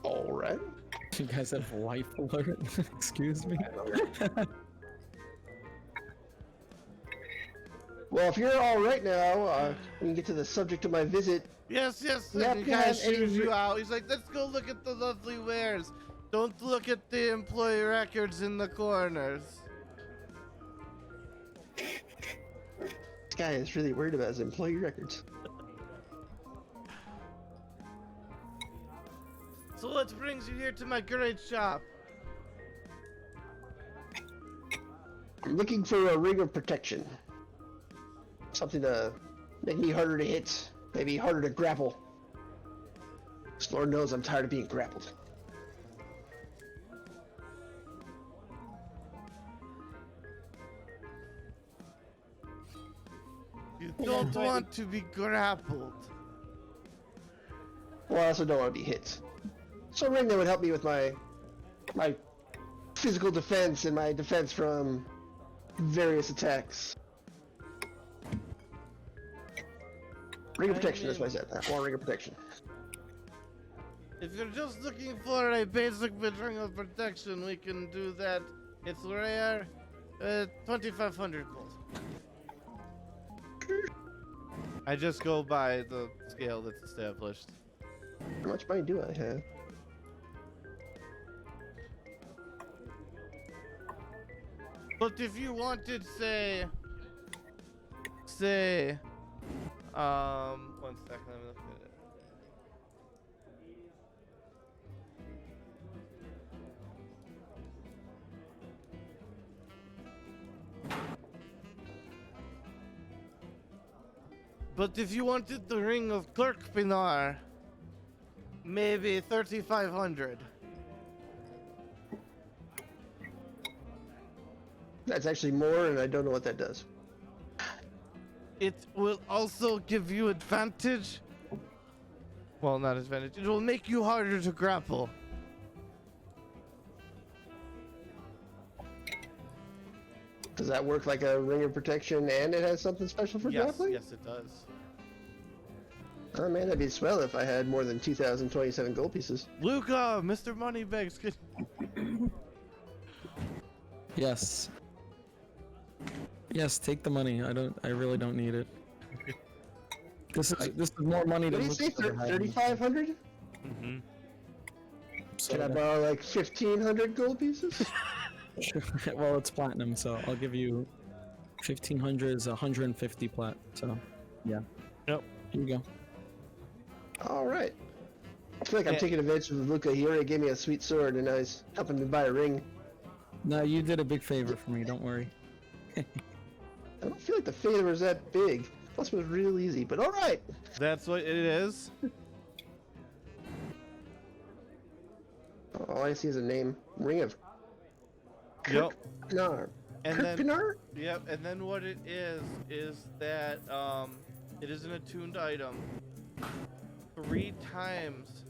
All right. You guys have life alert? Excuse me? Well, if you're all right now, we can get to the subject of my visit. Yes, yes. Yep, And the go guy ahead, shoos any- you out. He's like, let's go look at the lovely wares. Don't look at the employee records in the corners. This guy is really worried about his employee records. So what brings you here to my great shop? I'm looking for a ring of protection. Something to make me harder to hit, maybe harder to grapple. 'Cause Lord knows I'm tired of being grappled. You don't want to be grappled. Well, I also don't want to be hit. So a ring that would help me with my physical defense and my defense from various attacks. Ring of protection, that's what I said. I want ring of protection. If you're just looking for a basic ring of protection, we can do that. It's rare. 2,500 gold. I just go by the scale that's established. How much money do I have? But if you wanted, say, 1 second, let me look at it. But if you wanted the ring of Clerk Pinar, maybe 3,500. That's actually more, and I don't know what that does. It will also give you advantage. Well, not advantage. It will make you harder to grapple. Does that work like a ring of protection, and it has something special for Yes, grappling? yes, it does. Oh man, that'd be swell if I had more than 2,027 gold pieces. Luca, Mr. Moneybags, Yes. Yes, take the money. I really don't need it. This is more money What than do you say, Luke's ever had. 3,500? Mm-hmm. So, Can I borrow like 1,500 gold pieces? well, it's platinum, so I'll give you 1,500 is 150 plat. So, yeah. Yep. Here you go. All right. I feel like I'm Yeah. taking advantage of Luca. He already gave me a sweet sword, and now he's helping me buy a ring. No, you did a big favor for me. Don't worry. I don't feel like the favor was that big. Plus, it was real easy, but all right. That's what it is. All I see is a name. Ring of Yep. Pinar. And Kirk then, Pinar? yep. And then what it is that it is an attuned item. 3 times.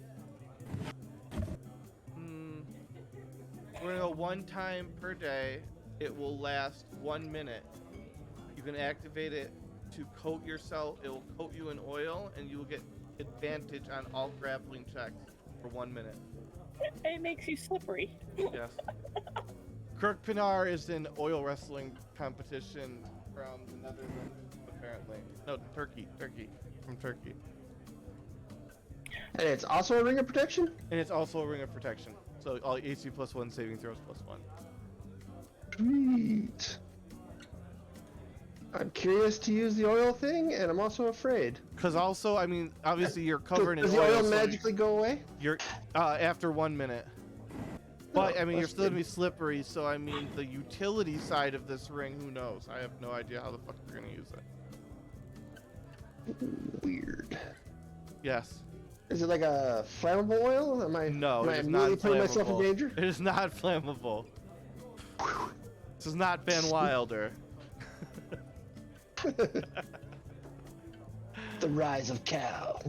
We're gonna go 1 time per day. It will last 1 minute. You can activate it to coat yourself. It will coat you in oil, and you will get advantage on all grappling checks for 1 minute. It makes you slippery. Yes. Kirk Pinar is an oil wrestling competition from the Netherlands, apparently. No, Turkey. From Turkey. And it's also a ring of protection? And it's also a ring of protection. So all AC +1, saving throws +1. Sweet. I'm curious to use the oil thing, and I'm also afraid. Because also, I mean, obviously you're covered in Does the oil. oil so magically go away? You're after 1 minute. But I mean, you're that's still gonna be good. slippery. So I mean, the utility side of this ring, who knows? I have no idea how the fuck you're gonna use it. Weird. Yes. Is it like a flammable oil? Am I No, am it I is immediately not putting myself in flammable. danger? It is not flammable. This is not Van Wilder. The rise of Cal.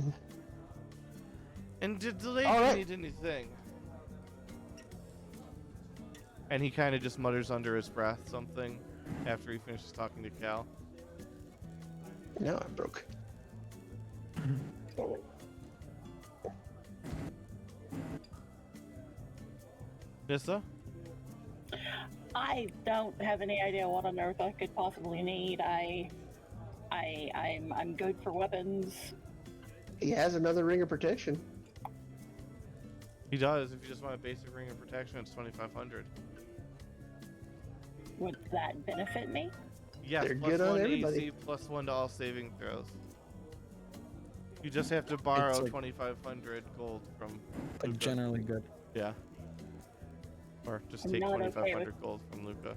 And did the lady All right. need anything? And he kind of just mutters under his breath something after he finishes talking to Cal. Now I'm broke. Nissa? I don't have any idea what on earth I could possibly need. I'm good for weapons. He has another ring of protection. He does. If you just want a basic ring of protection, it's 2,500. Would that benefit me? Yes, They're plus good on 1 everybody. AC, +1 to all saving throws. You just have to borrow It's like- 2,500 gold from Like Luca. generally good. Yeah. Or just I'm take not okay with- 2,500 gold from Luca.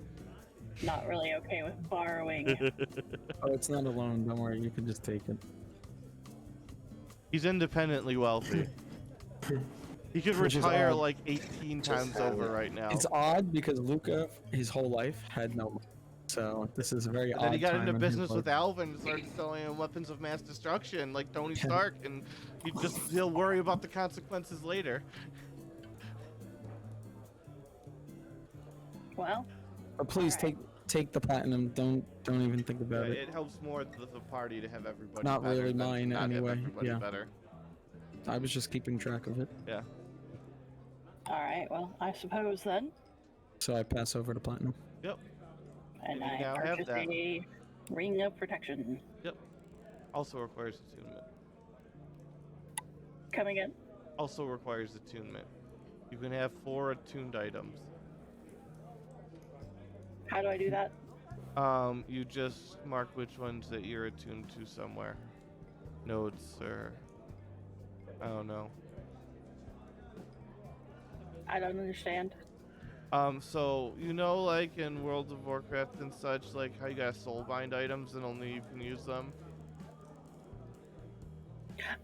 Not really okay with borrowing. Oh, it's not a loan. Don't worry. You can just take it. He's independently wealthy. He could Which is retire odd. like 18 times over right now. It's odd because Luca, his whole life, had no money. So this is a very And odd then he got time into in his business life. with Alvin and started selling him weapons of mass destruction like Tony Stark, and he'll worry about the consequences later. Well, But please Alright. take the platinum. Don't even think Yeah, about it. it helps more the party to have everybody. Not better really than to mine not have anyway, everybody yeah. better. I was just keeping track of it, Yeah. Alright, well, I suppose then. so I pass over to platinum. Yep. And You I now have purchase that. a ring of protection. Yep. Also requires attunement. Come again? Also requires attunement. You can have 4 attuned items. How do I do that? You just mark which ones that you're attuned to somewhere. Notes or I don't know. I don't understand. So you know, like in World of Warcraft and such, like how you got soulbind items and only you can use them.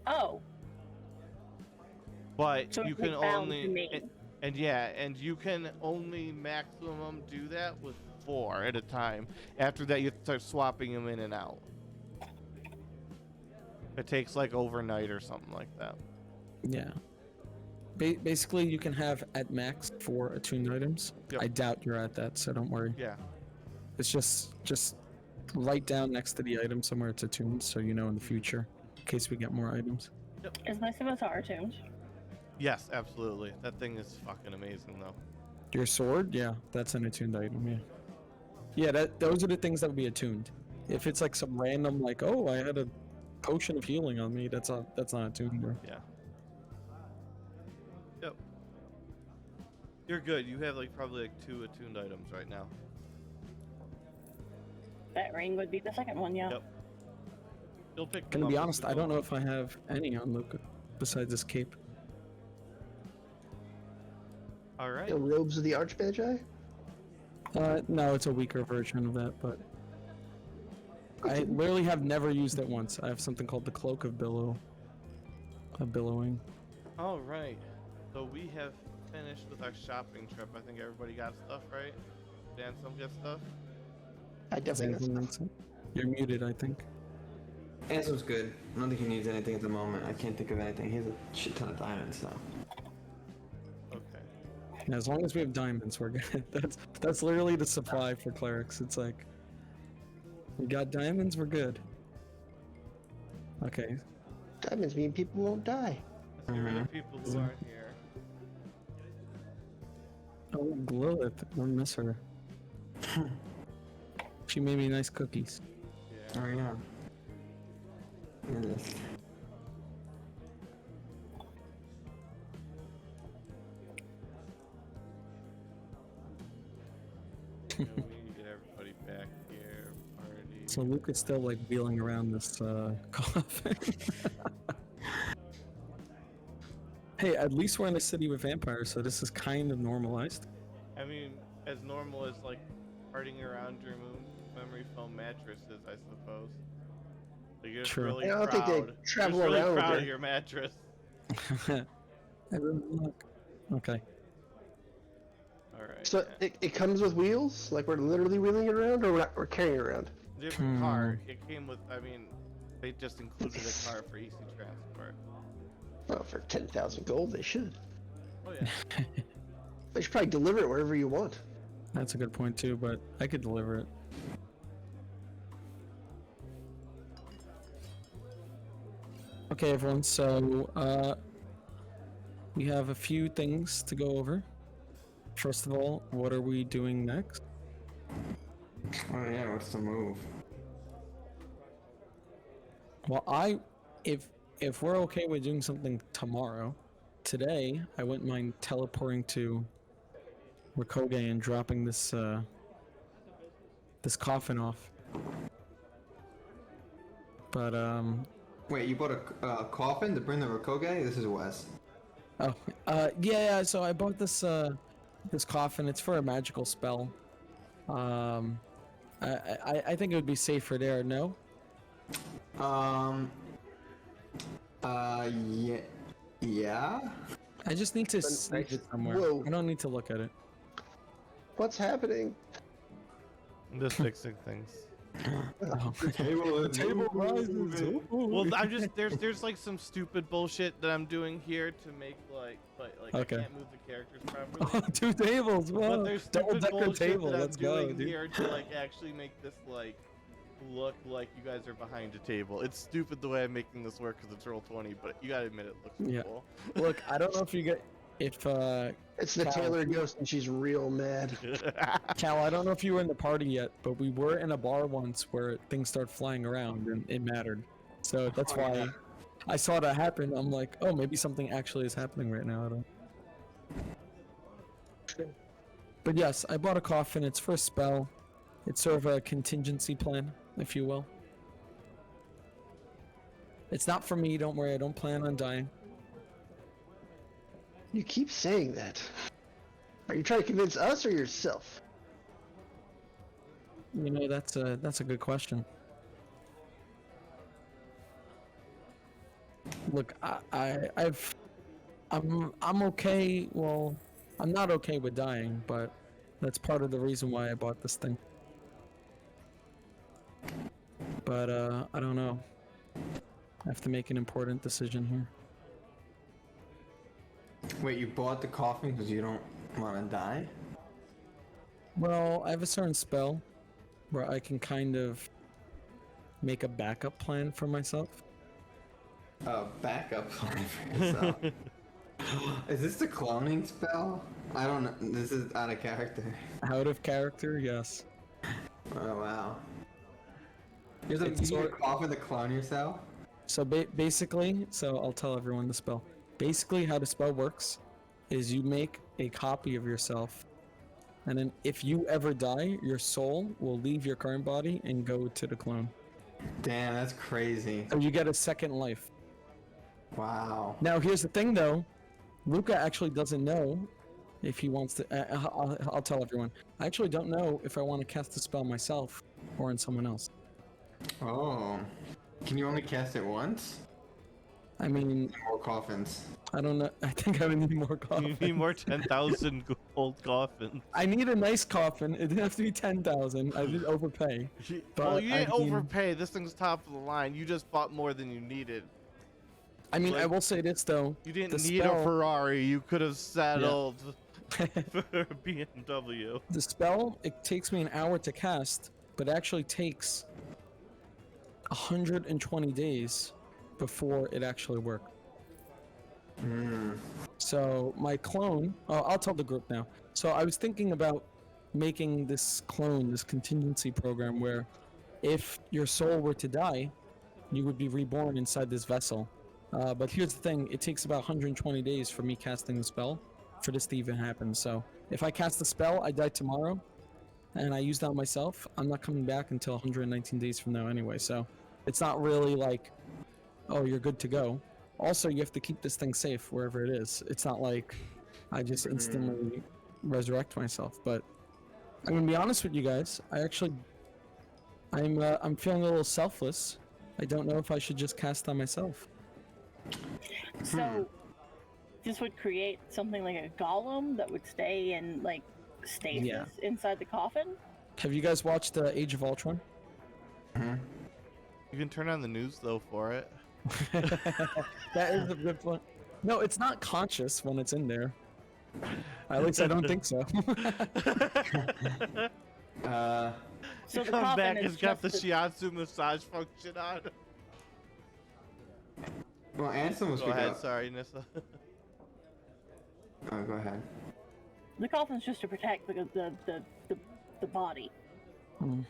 Oh, But so you it's can like bound to only me. and yeah, and you can only maximum do that with 4 at a time. After that, you have to start swapping them in and out. It takes like overnight or something like that. Yeah. Basically, you can have at max 4 attuned items. Yep. I doubt you're at that, so don't worry. Yeah. It's just write down next to the item somewhere it's attuned, so you know in the future, in case we get more items. As most of us are tuned. Yes, absolutely. That thing is fucking amazing, though. Your sword, yeah, that's an attuned item. Yeah. Yeah, those are the things that would be attuned. If it's like some random, like, oh, I had a potion of healing on me, that's not attuned. Or... Yeah. Yep. You're good. You have like probably like 2 attuned items right now. That ring would be the second one, yeah. Yep. You'll pick. Gonna be honest, I don't know if I have any on Luca besides this cape. All right. The robes of the Archmagi? No, it's a weaker version of that, but I literally have never used it once. I have something called the Cloak of Billowing. All right. So we have finished with our shopping trip. I think everybody got stuff, right? Dan, some get stuff. I definitely got stuff. You're muted, I think. Ansel's good. I don't think he needs anything at the moment. I can't think of anything. He has a shit ton of diamonds, so. Okay. Yeah, as long as we have diamonds, we're good. That's literally the supply for clerics. It's like, we got diamonds, we're good. Okay. Diamonds mean people won't die. Let's get rid of people who aren't here. Oh, Lilith, I miss her. She made me nice cookies. Yeah. Oh, yeah. Look at this. You know, we need to get everybody back here. Party. So Luke is still like wheeling around this coffin. Hey, at least we're in a city with vampires, so this is kind of normalized. I mean, as normal as like partying around your memory foam mattresses, I suppose. Like, you're just True. really I don't proud. think they travel you're just really around with proud it. of your mattress. Okay. All right. So it comes with wheels? Like we're literally wheeling it around, or we're carrying it around? Different car. It came with. I mean, they just included a car for easy transport. Well, for 10,000 gold, they should. Oh yeah. They should probably deliver it wherever you want. That's a good point too, but I could deliver it. Okay, everyone, so we have a few things to go over. First of all, what are we doing next? Oh, yeah, what's the move? Well, if we're okay with doing something tomorrow, today I wouldn't mind teleporting to Rakoge and dropping this this coffin off. But Wait, you bought a coffin to bring the Rakoge? This is Wes. oh, yeah. So I bought this this coffin. It's for a magical spell. I think it would be safer there. No. Yeah. Yeah? I just need to see nice- it somewhere. Whoa. I don't need to look at it. What's happening? I'm just fixing things. Oh. The table is Table rises. moving. Ooh. Well, I'm just there's like some stupid bullshit that I'm doing here to make like Okay. I can't move the characters properly. Oh, 2 tables. Whoa. But there's Double stupid decker bullshit table. that I'm Let's go, doing dude. here to like actually make this like look like you guys are behind a table. It's stupid the way I'm making this work because it's roll 20, but you gotta admit it looks Yeah. cool. Look, I don't know if you get if It's the Cal. Taylor ghost, and she's real mad. Cal, I don't know if you were in the party yet, but we were in a bar once where things started flying around and it mattered. So that's Oh, why yeah. I saw that happen. I'm like, oh, maybe something actually is happening right now. I don't. But yes, I bought a coffin. It's for a spell. It's sort of a contingency plan, if you will. It's not for me. Don't worry. I don't plan on dying. You keep saying that. Are you trying to convince us or yourself? You know, that's a good question. Look, I'm okay. Well, I'm not okay with dying, but that's part of the reason why I bought this thing. But I don't know. I have to make an important decision here. Wait, you bought the coffin because you don't want to die? Well, I have a certain spell where I can kind of make a backup plan for myself. Backup plan for yourself. Is this the cloning spell? I don't know. This is out of character. Out of character, yes. Oh wow. You're the It's you sort- coffin to clone yourself? So basically, so I'll tell everyone the spell. Basically, how the spell works is you make a copy of yourself, and then if you ever die, your soul will leave your current body and go to the clone. Damn, that's crazy. So you get a second life. Wow. Now, here's the thing, though. Luca actually doesn't know if he wants to. I'll tell everyone. I actually don't know if I want to cast the spell myself or on someone else. Oh. Can you only cast it once? I mean, More coffins. I don't know. I think I would need more You coffins. need more 10,000 gold coffins. I need a nice coffin. It didn't have to be 10,000. I did overpay. Well, But you I didn't mean- overpay. This thing's top of the line. You just bought more than you needed. I mean, I Like, will say this though. You didn't The need spell- a Ferrari. You could have settled for a BMW. The spell, it takes me an hour to cast, but it actually takes 120 days before it actually works. So my clone, I'll tell the group now. So I was thinking about making this clone, this contingency program where if your soul were to die, you would be reborn inside this vessel. But here's the thing, it takes about 120 days for me casting the spell for this to even happen. So if I cast the spell, I die tomorrow, and I use that myself, I'm not coming back until 119 days from now anyway. So it's not really like, oh, you're good to go. Also, you have to keep this thing safe wherever it is. It's not like I just instantly resurrect myself. But I'm gonna be honest with you guys. I'm feeling a little selfless. I don't know if I should just cast on myself. So this would create something like a golem that would stay in like stasis Yeah. inside the coffin. Have you guys watched Age of Ultron? You can turn on the news though for it. That is a good point. No, it's not conscious when it's in there. At least I don't think so. So the Come coffin back, is it's got the just shiatsu massage function on. Well, Ansem was Go speaking ahead, up. sorry, Nissa. Oh, go ahead. the coffin's just to protect the body, Mm.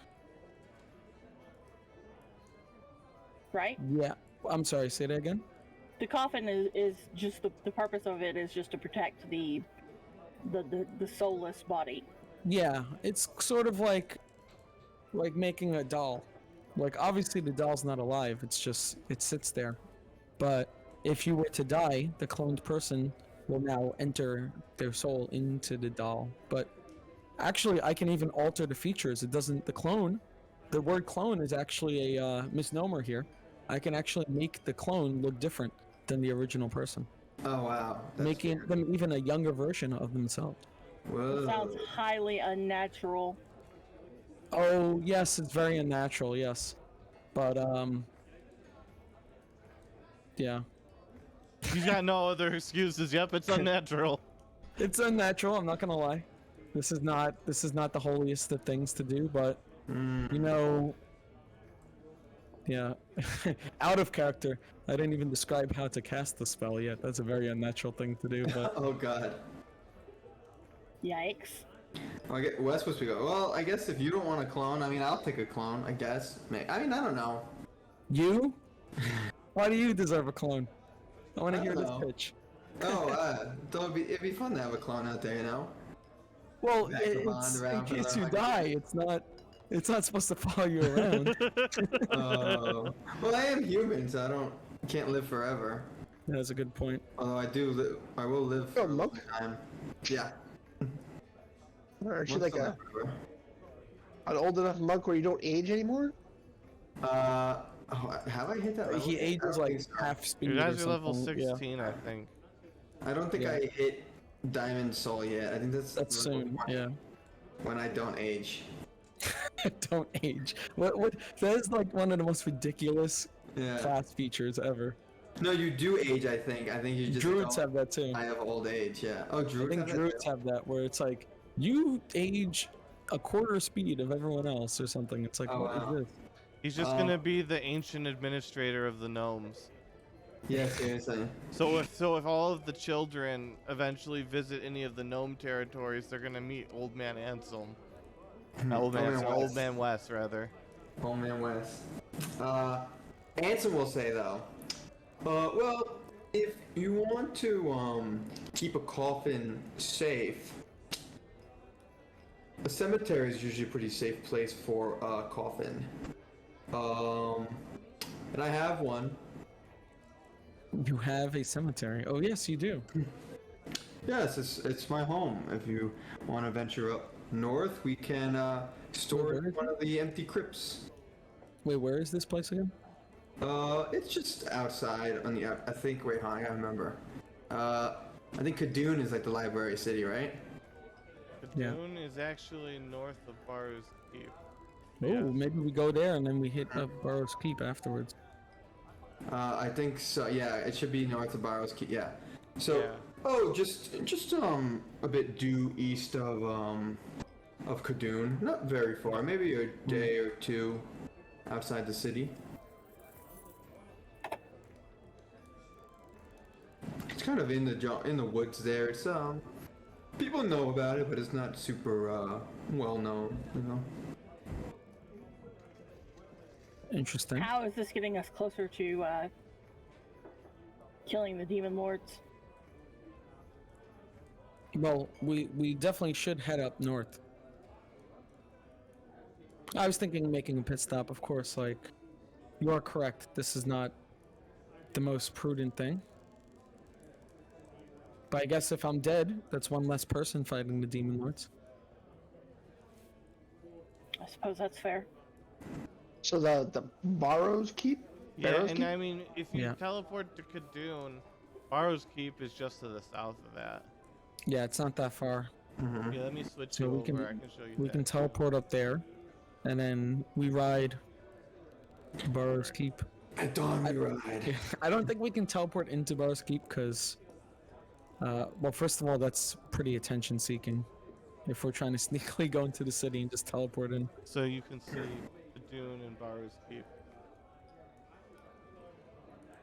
right? Yeah. I'm sorry, say that again? The coffin is just the purpose of it is just to protect the soulless body. Yeah, it's sort of like making a doll. Like obviously the doll's not alive, it's just it sits there. But if you were to die, the cloned person will now enter their soul into the doll. But actually I can even alter the features. It doesn't the word clone is actually a misnomer here. I can actually make the clone look different than the original person, Oh, wow. That's making weird. them even a younger version of themselves. Whoa. Sounds highly unnatural. Oh yes, it's very unnatural. Yes, but yeah, He's got no other excuses. Yep, it's unnatural. it's unnatural. I'm not gonna lie. This is not the holiest of things to do, but you know, yeah, out of character. I didn't even describe how to cast the spell yet. That's a very unnatural thing to do, but Oh god. Yikes. Well, that's supposed to go. Well, I guess if you don't want a clone, I mean, I'll take a clone. I guess. I mean, I don't know. you? Why do you deserve a clone? I want I to hear don't this know. pitch. Oh, it'd be fun to have a clone out there, you know. Well, Vagabond it's in around for case the you ride. die. It's not supposed to follow you around. Well, I am human, so can't live forever. That's a good point. Although I will live You're for a a long monk? time. Yeah. Aren't you Once like I'll live forever. an old enough monk where you don't age anymore? Have I hit that level? He I ages don't like think so. half speed. You guys or are level something, yeah. 16, I think. I don't think Yeah. I hit Diamond Soul yet. I think that's That's level soon. 20, Yeah. when I don't age. Don't age. What? That is like one of the most ridiculous Yeah. class features ever. No, you do age. I think. I think you just. Druids don't- have that too. I have old age. Yeah. Oh, I druids. think have that druids too? have that where it's like you age a quarter speed of everyone else or something. It's like Oh, what is wow. this? He's just gonna be the ancient administrator of the gnomes. Yeah, seriously. So if all of the children eventually visit any of the gnome territories, they're gonna meet Old Man Anselm. Old Man West, rather. Old Man West. Anson will say though. Well, if you want to keep a coffin safe, a cemetery is usually a pretty safe place for a coffin. And I have one. You have a cemetery. Oh yes, you do. Yes, it's my home. If you want to venture up north, we can store it in one of the empty crypts. Wait, where is this place again? It's just outside on the. I think. Wait, hold on, I gotta remember. I think Kadoon is like the library city, right? Yeah. Kadoon is actually north of Baru's Keep. Oh, Yeah. maybe we go there and then we hit up Burrow's Keep afterwards. I think so. Yeah, it should be north of Barrow's Keep. Yeah. So. Yeah. Oh, just a bit due east of Kadoon. Not very far. Maybe a day or two outside the city. It's kind of in the woods there. It's people know about it, but it's not super well known, you know. Interesting. How is this getting us closer to killing the demon lords? Well, we definitely should head up north. I was thinking of making a pit stop, of course, like, you are correct. This is not the most prudent thing. But I guess if I'm dead, that's one less person fighting the demon lords. I suppose that's fair. So the Barrows Keep? Yeah, Barrows and Keep? I mean, if you Yeah. teleport to Kadoon, Baru's Keep is just to the south of that. Yeah, it's not that far. Yeah, let me switch So you we over. can- I can show you We that. can teleport up there, and then we ride to Burrow's Keep. At dawn we ride. I don't think we can teleport into Burrow's Keep because, well, first of all, that's pretty attention-seeking. If we're trying to sneakily go into the city and just teleport in. So you can see Kadoon and Baru's Keep.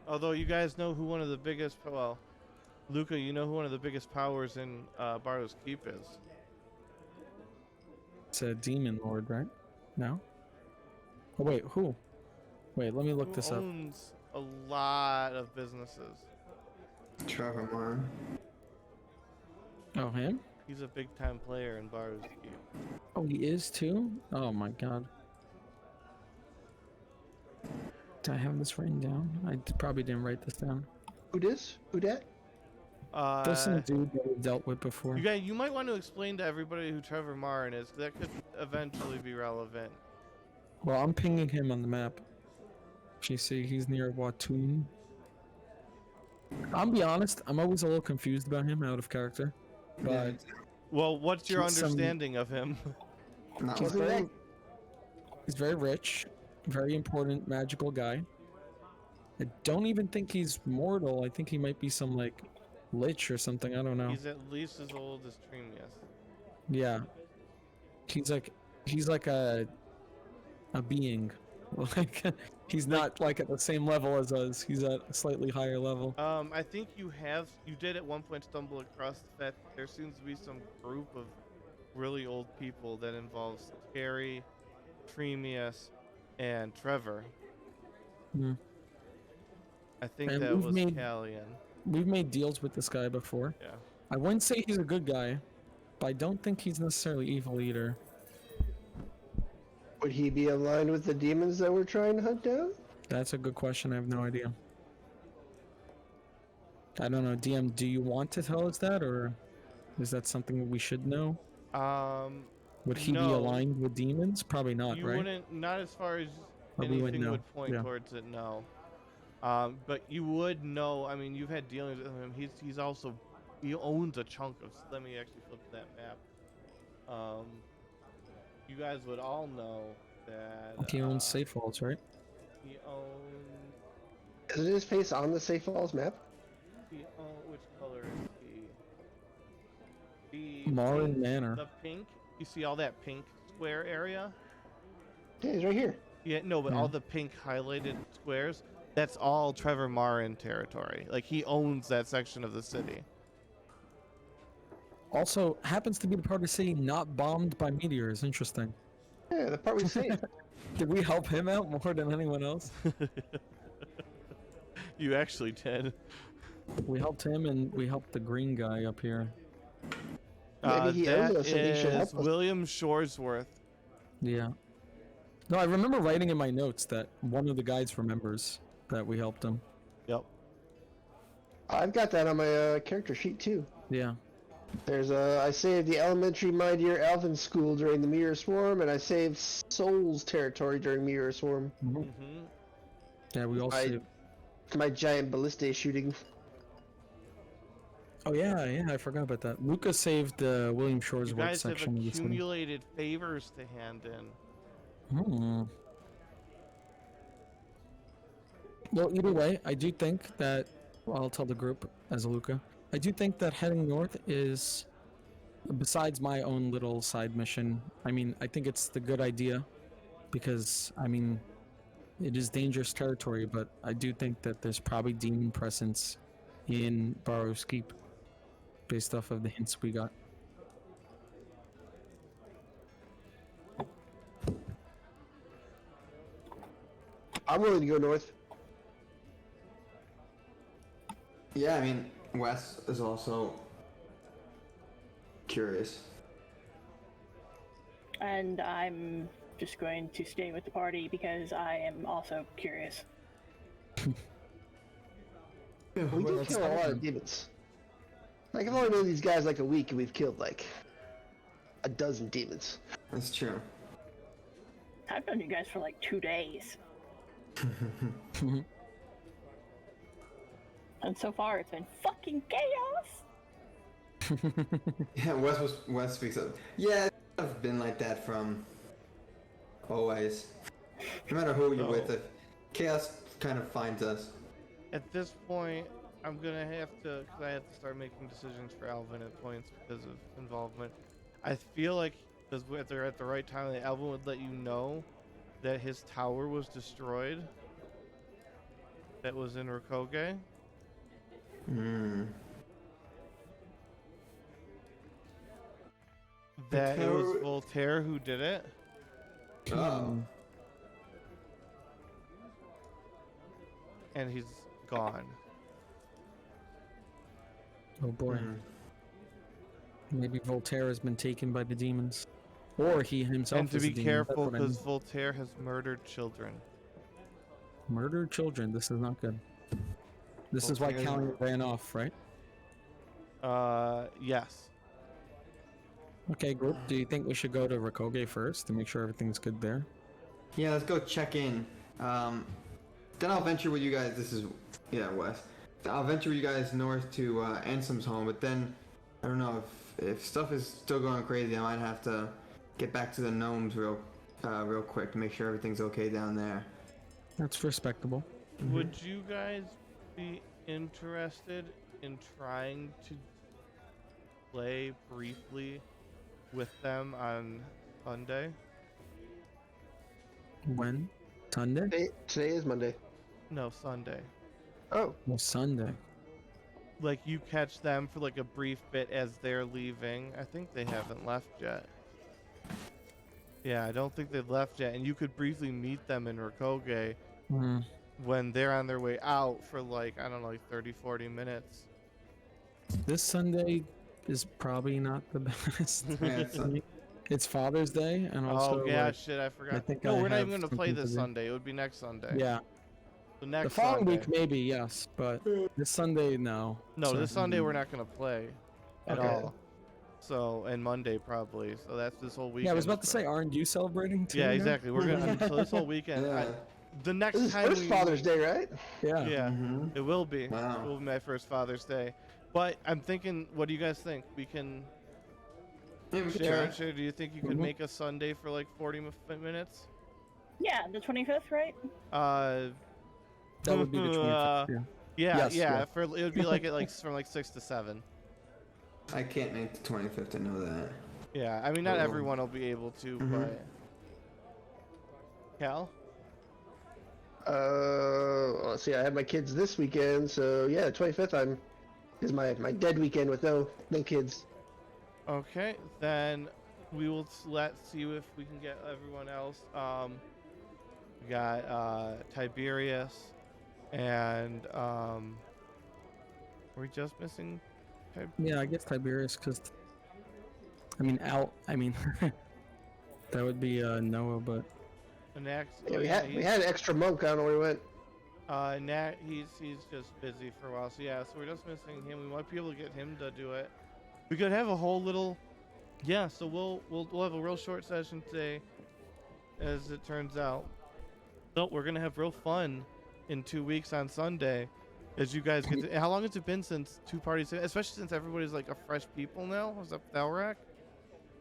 Although you guys know who one of the biggest, well, Luca, you know who one of the biggest powers in Baru's Keep is? It's a demon lord, right? No? Oh, wait, who? Wait, let me look Who this up. owns a lot of businesses. Trevor Martin. Oh, him? He's a big time player in Baru's Keep. Oh, he is too? Oh my god. Do I have this written down? I probably didn't write this down. Who dis? Who dat? There's some dude that we've dealt with before. You might want to explain to everybody who Trevor Martin is. 'Cause that could eventually be relevant. Well, I'm pinging him on the map. You see, he's near Watoon. I'll be honest, I'm always a little confused about him out of character. But Well, what's your He's some- understanding of him? Not he's Wasn't very, that- He's very rich, very important magical guy. I don't even think he's mortal. I think he might be some like lich or something. I don't know. He's at least as old as Tremius. Yeah, he's like a being. Like he's not like at the same level as us. He's at a slightly higher level. I think you did at one point stumble across the fact that there seems to be some group of really old people that involves Terry, Tremius, and Trevor. Hmm. I think And that we've was made- Callian. We've made deals with this guy before. Yeah. I wouldn't say he's a good guy, but I don't think he's necessarily evil either. Would he be aligned with the demons that we're trying to hunt down? That's a good question. I have no idea. I don't know. DM, do you want to tell us that, or is that something we should know? Would he be No. aligned with demons? Probably not, You right? wouldn't, not as far as Or we wouldn't anything know. would point Yeah. towards it, no. But you would know. I mean, you've had dealings with him. He owns a chunk of. Let me actually flip to that map. You guys would all know that. He owns safe vaults, right? He owns. Isn't his face on the Safe Falls map? Which color is he? The Marin pink- Manor. The pink. You see all that pink square area? Yeah, he's right here. Yeah, no, but Yeah. all the pink highlighted squares, that's all Trevor Marin territory. Like, he owns that section of the city. Also, happens to be the part of the city not bombed by meteors. Interesting. Yeah, the part we saved. Did we help him out more than anyone else? You actually did. We helped him, and we helped the green guy up here. Maybe he owes That us and he should help is us. William Shoresworth. Yeah. No, I remember writing in my notes that one of the guys remembers that we helped him. Yep. I've got that on my character sheet too. Yeah. There's I saved the elementary My Dear Alvin School during the Mirror Swarm, and I saved Soul's territory during Mirror Swarm. Mm-hmm. Yeah, we all I- saved. My giant ballista shooting. Oh yeah, I forgot about that. Luca saved the William You Shoresworth guys have section of the city. accumulated favors to hand in. Hmm. Well, either way, I do think that, well, I'll tell the group as a Luca, I do think that heading north is, besides my own little side mission, I mean, I think it's the good idea because, I mean, it is dangerous territory, but I do think that there's probably demon presence in Barrow's Keep based off of the hints we got. I'm willing to go north. Yeah, I mean, Wes is also curious. And I'm just going to stay with the party because I am also curious. We do kill a lot of demons. Like, I've only known these guys like a week, and we've killed like a dozen demons. That's true. I've known you guys for like 2 days. And so far it's been fucking chaos! Yeah, Wes speaks up. Yeah, I've been like that from always. No matter who you're with, if chaos kind of finds us. At this point, I'm gonna have to, because I have to start making decisions for Alvin at points because of involvement. I feel like because they're at the right time, that Alvin would let you know that his tower was destroyed. That was in Rakoge. Hmm. That it was tower- Voltaire who did it. Oh. And he's gone. Oh boy. Hmm. Maybe Voltaire has been taken by the demons. Or he himself And to is a be demon. careful, That's what I mean. because Voltaire has murdered children. Murder children. This is not good. This is why Voltaire- Callie ran off, right? Yes. Okay, group. Do you think we should go to Rakoge first to make sure everything's good there? Yeah, let's go check in. Then I'll venture with you guys. This is, yeah, Wes. I'll venture with you guys north to Ansem's home, but then I don't know if stuff is still going crazy. I might have to get back to the gnomes real real quick to make sure everything's okay down there. That's respectable. Would you guys be interested in trying to play briefly with them on Sunday? When? Sunday? Today is Monday. No, Sunday. Oh, Well, Sunday. Like you catch them for like a brief bit as they're leaving. I think they haven't left yet. Yeah, I don't think they've left yet. And you could briefly meet them in Rokoghe Hmm. when they're on their way out for like, I don't know, like 30, 40 minutes. This Sunday is probably not the best. Yeah, it's, It's Father's Day, and also Oh, yeah, like, shit, I forgot. I think No, I we're not have even going to play something this to do. Sunday. It would be next Sunday. yeah, The next the following Sunday. week maybe yes, but this Sunday no. No, So- this Sunday we're not going to play at Okay. all. So, and Monday probably. So that's this whole weekend. Yeah, I was about to is say, aren't you celebrating too? Yeah, now? exactly. We're going to, so this whole weekend, yeah. the next this is time first we Father's Day, right? Yeah. Yeah, Mhm. it will be. Wow. It will be my first Father's Day. But I'm thinking, what do you guys think? We can Yeah, we could share. try. Do you think you could Mhm. make a Sunday for like 40 minutes? Yeah, the 25th, right? That would be the 25th. Yeah. Yeah, Yes, yeah. yeah. For it would be like at like from like 6 to 7. I can't make the 25th. I know that. Yeah, I mean not Oh. everyone will be able to, Mhm. but Cal. Let's see. I have my kids this weekend, so yeah, 25th is my dead weekend with no kids. Okay, then we will let's see if we can get everyone else. We got Tiberius, and are we just missing? Yeah, I guess Tiberius, because I mean, that would be Noah, but Next, Yeah, we had an extra monk. I don't know where he went. Nat, he's just busy for a while. So yeah, so we're just missing him. We might be able to get him to do it. We could have a whole little, yeah. So we'll have a real short session today, as it turns out. So we're gonna have real fun in 2 weeks on Sunday, as you guys get. How long has it been since two parties? Especially since everybody's like a fresh people now. Was up Thalrak?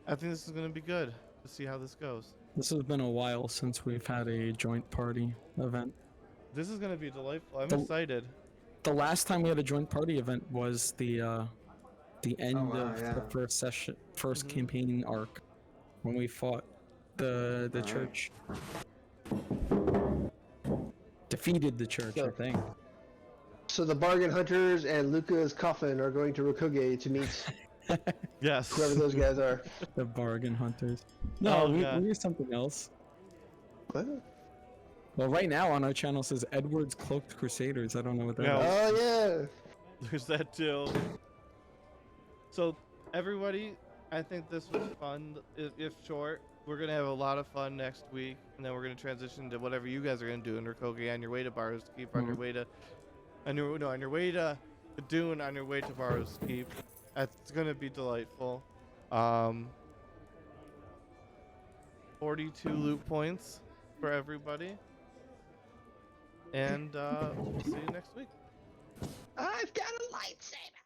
I think this is gonna be good to see how this goes. this has been a while since we've had a joint party event. This is gonna be delightful. I'm The- excited. The last time we had a joint party event was the end wow, of yeah. the first Mhm. campaign arc, when we fought the Right. church. Defeated the church, I So- think. So the bargain hunters and Luca's coffin are going to Rokoghe to meet Yes. whoever those guys are. The bargain hunters. No, Oh, we God. need something else. What? Well, right now on our channel says Edward's Cloaked Crusaders. I don't know what that Yeah. is. Oh yeah. There's that too. So everybody, I think this was fun. If short, we're gonna have a lot of fun next week, and then we're gonna transition to whatever you guys are gonna do in Rokoghe on your way to Barrow's Keep, on your way to, on your way to Dune, on your way to Barrow's Keep. It's gonna be delightful. 42 loot points for everybody, and we'll see you next week. I've got a lightsaber.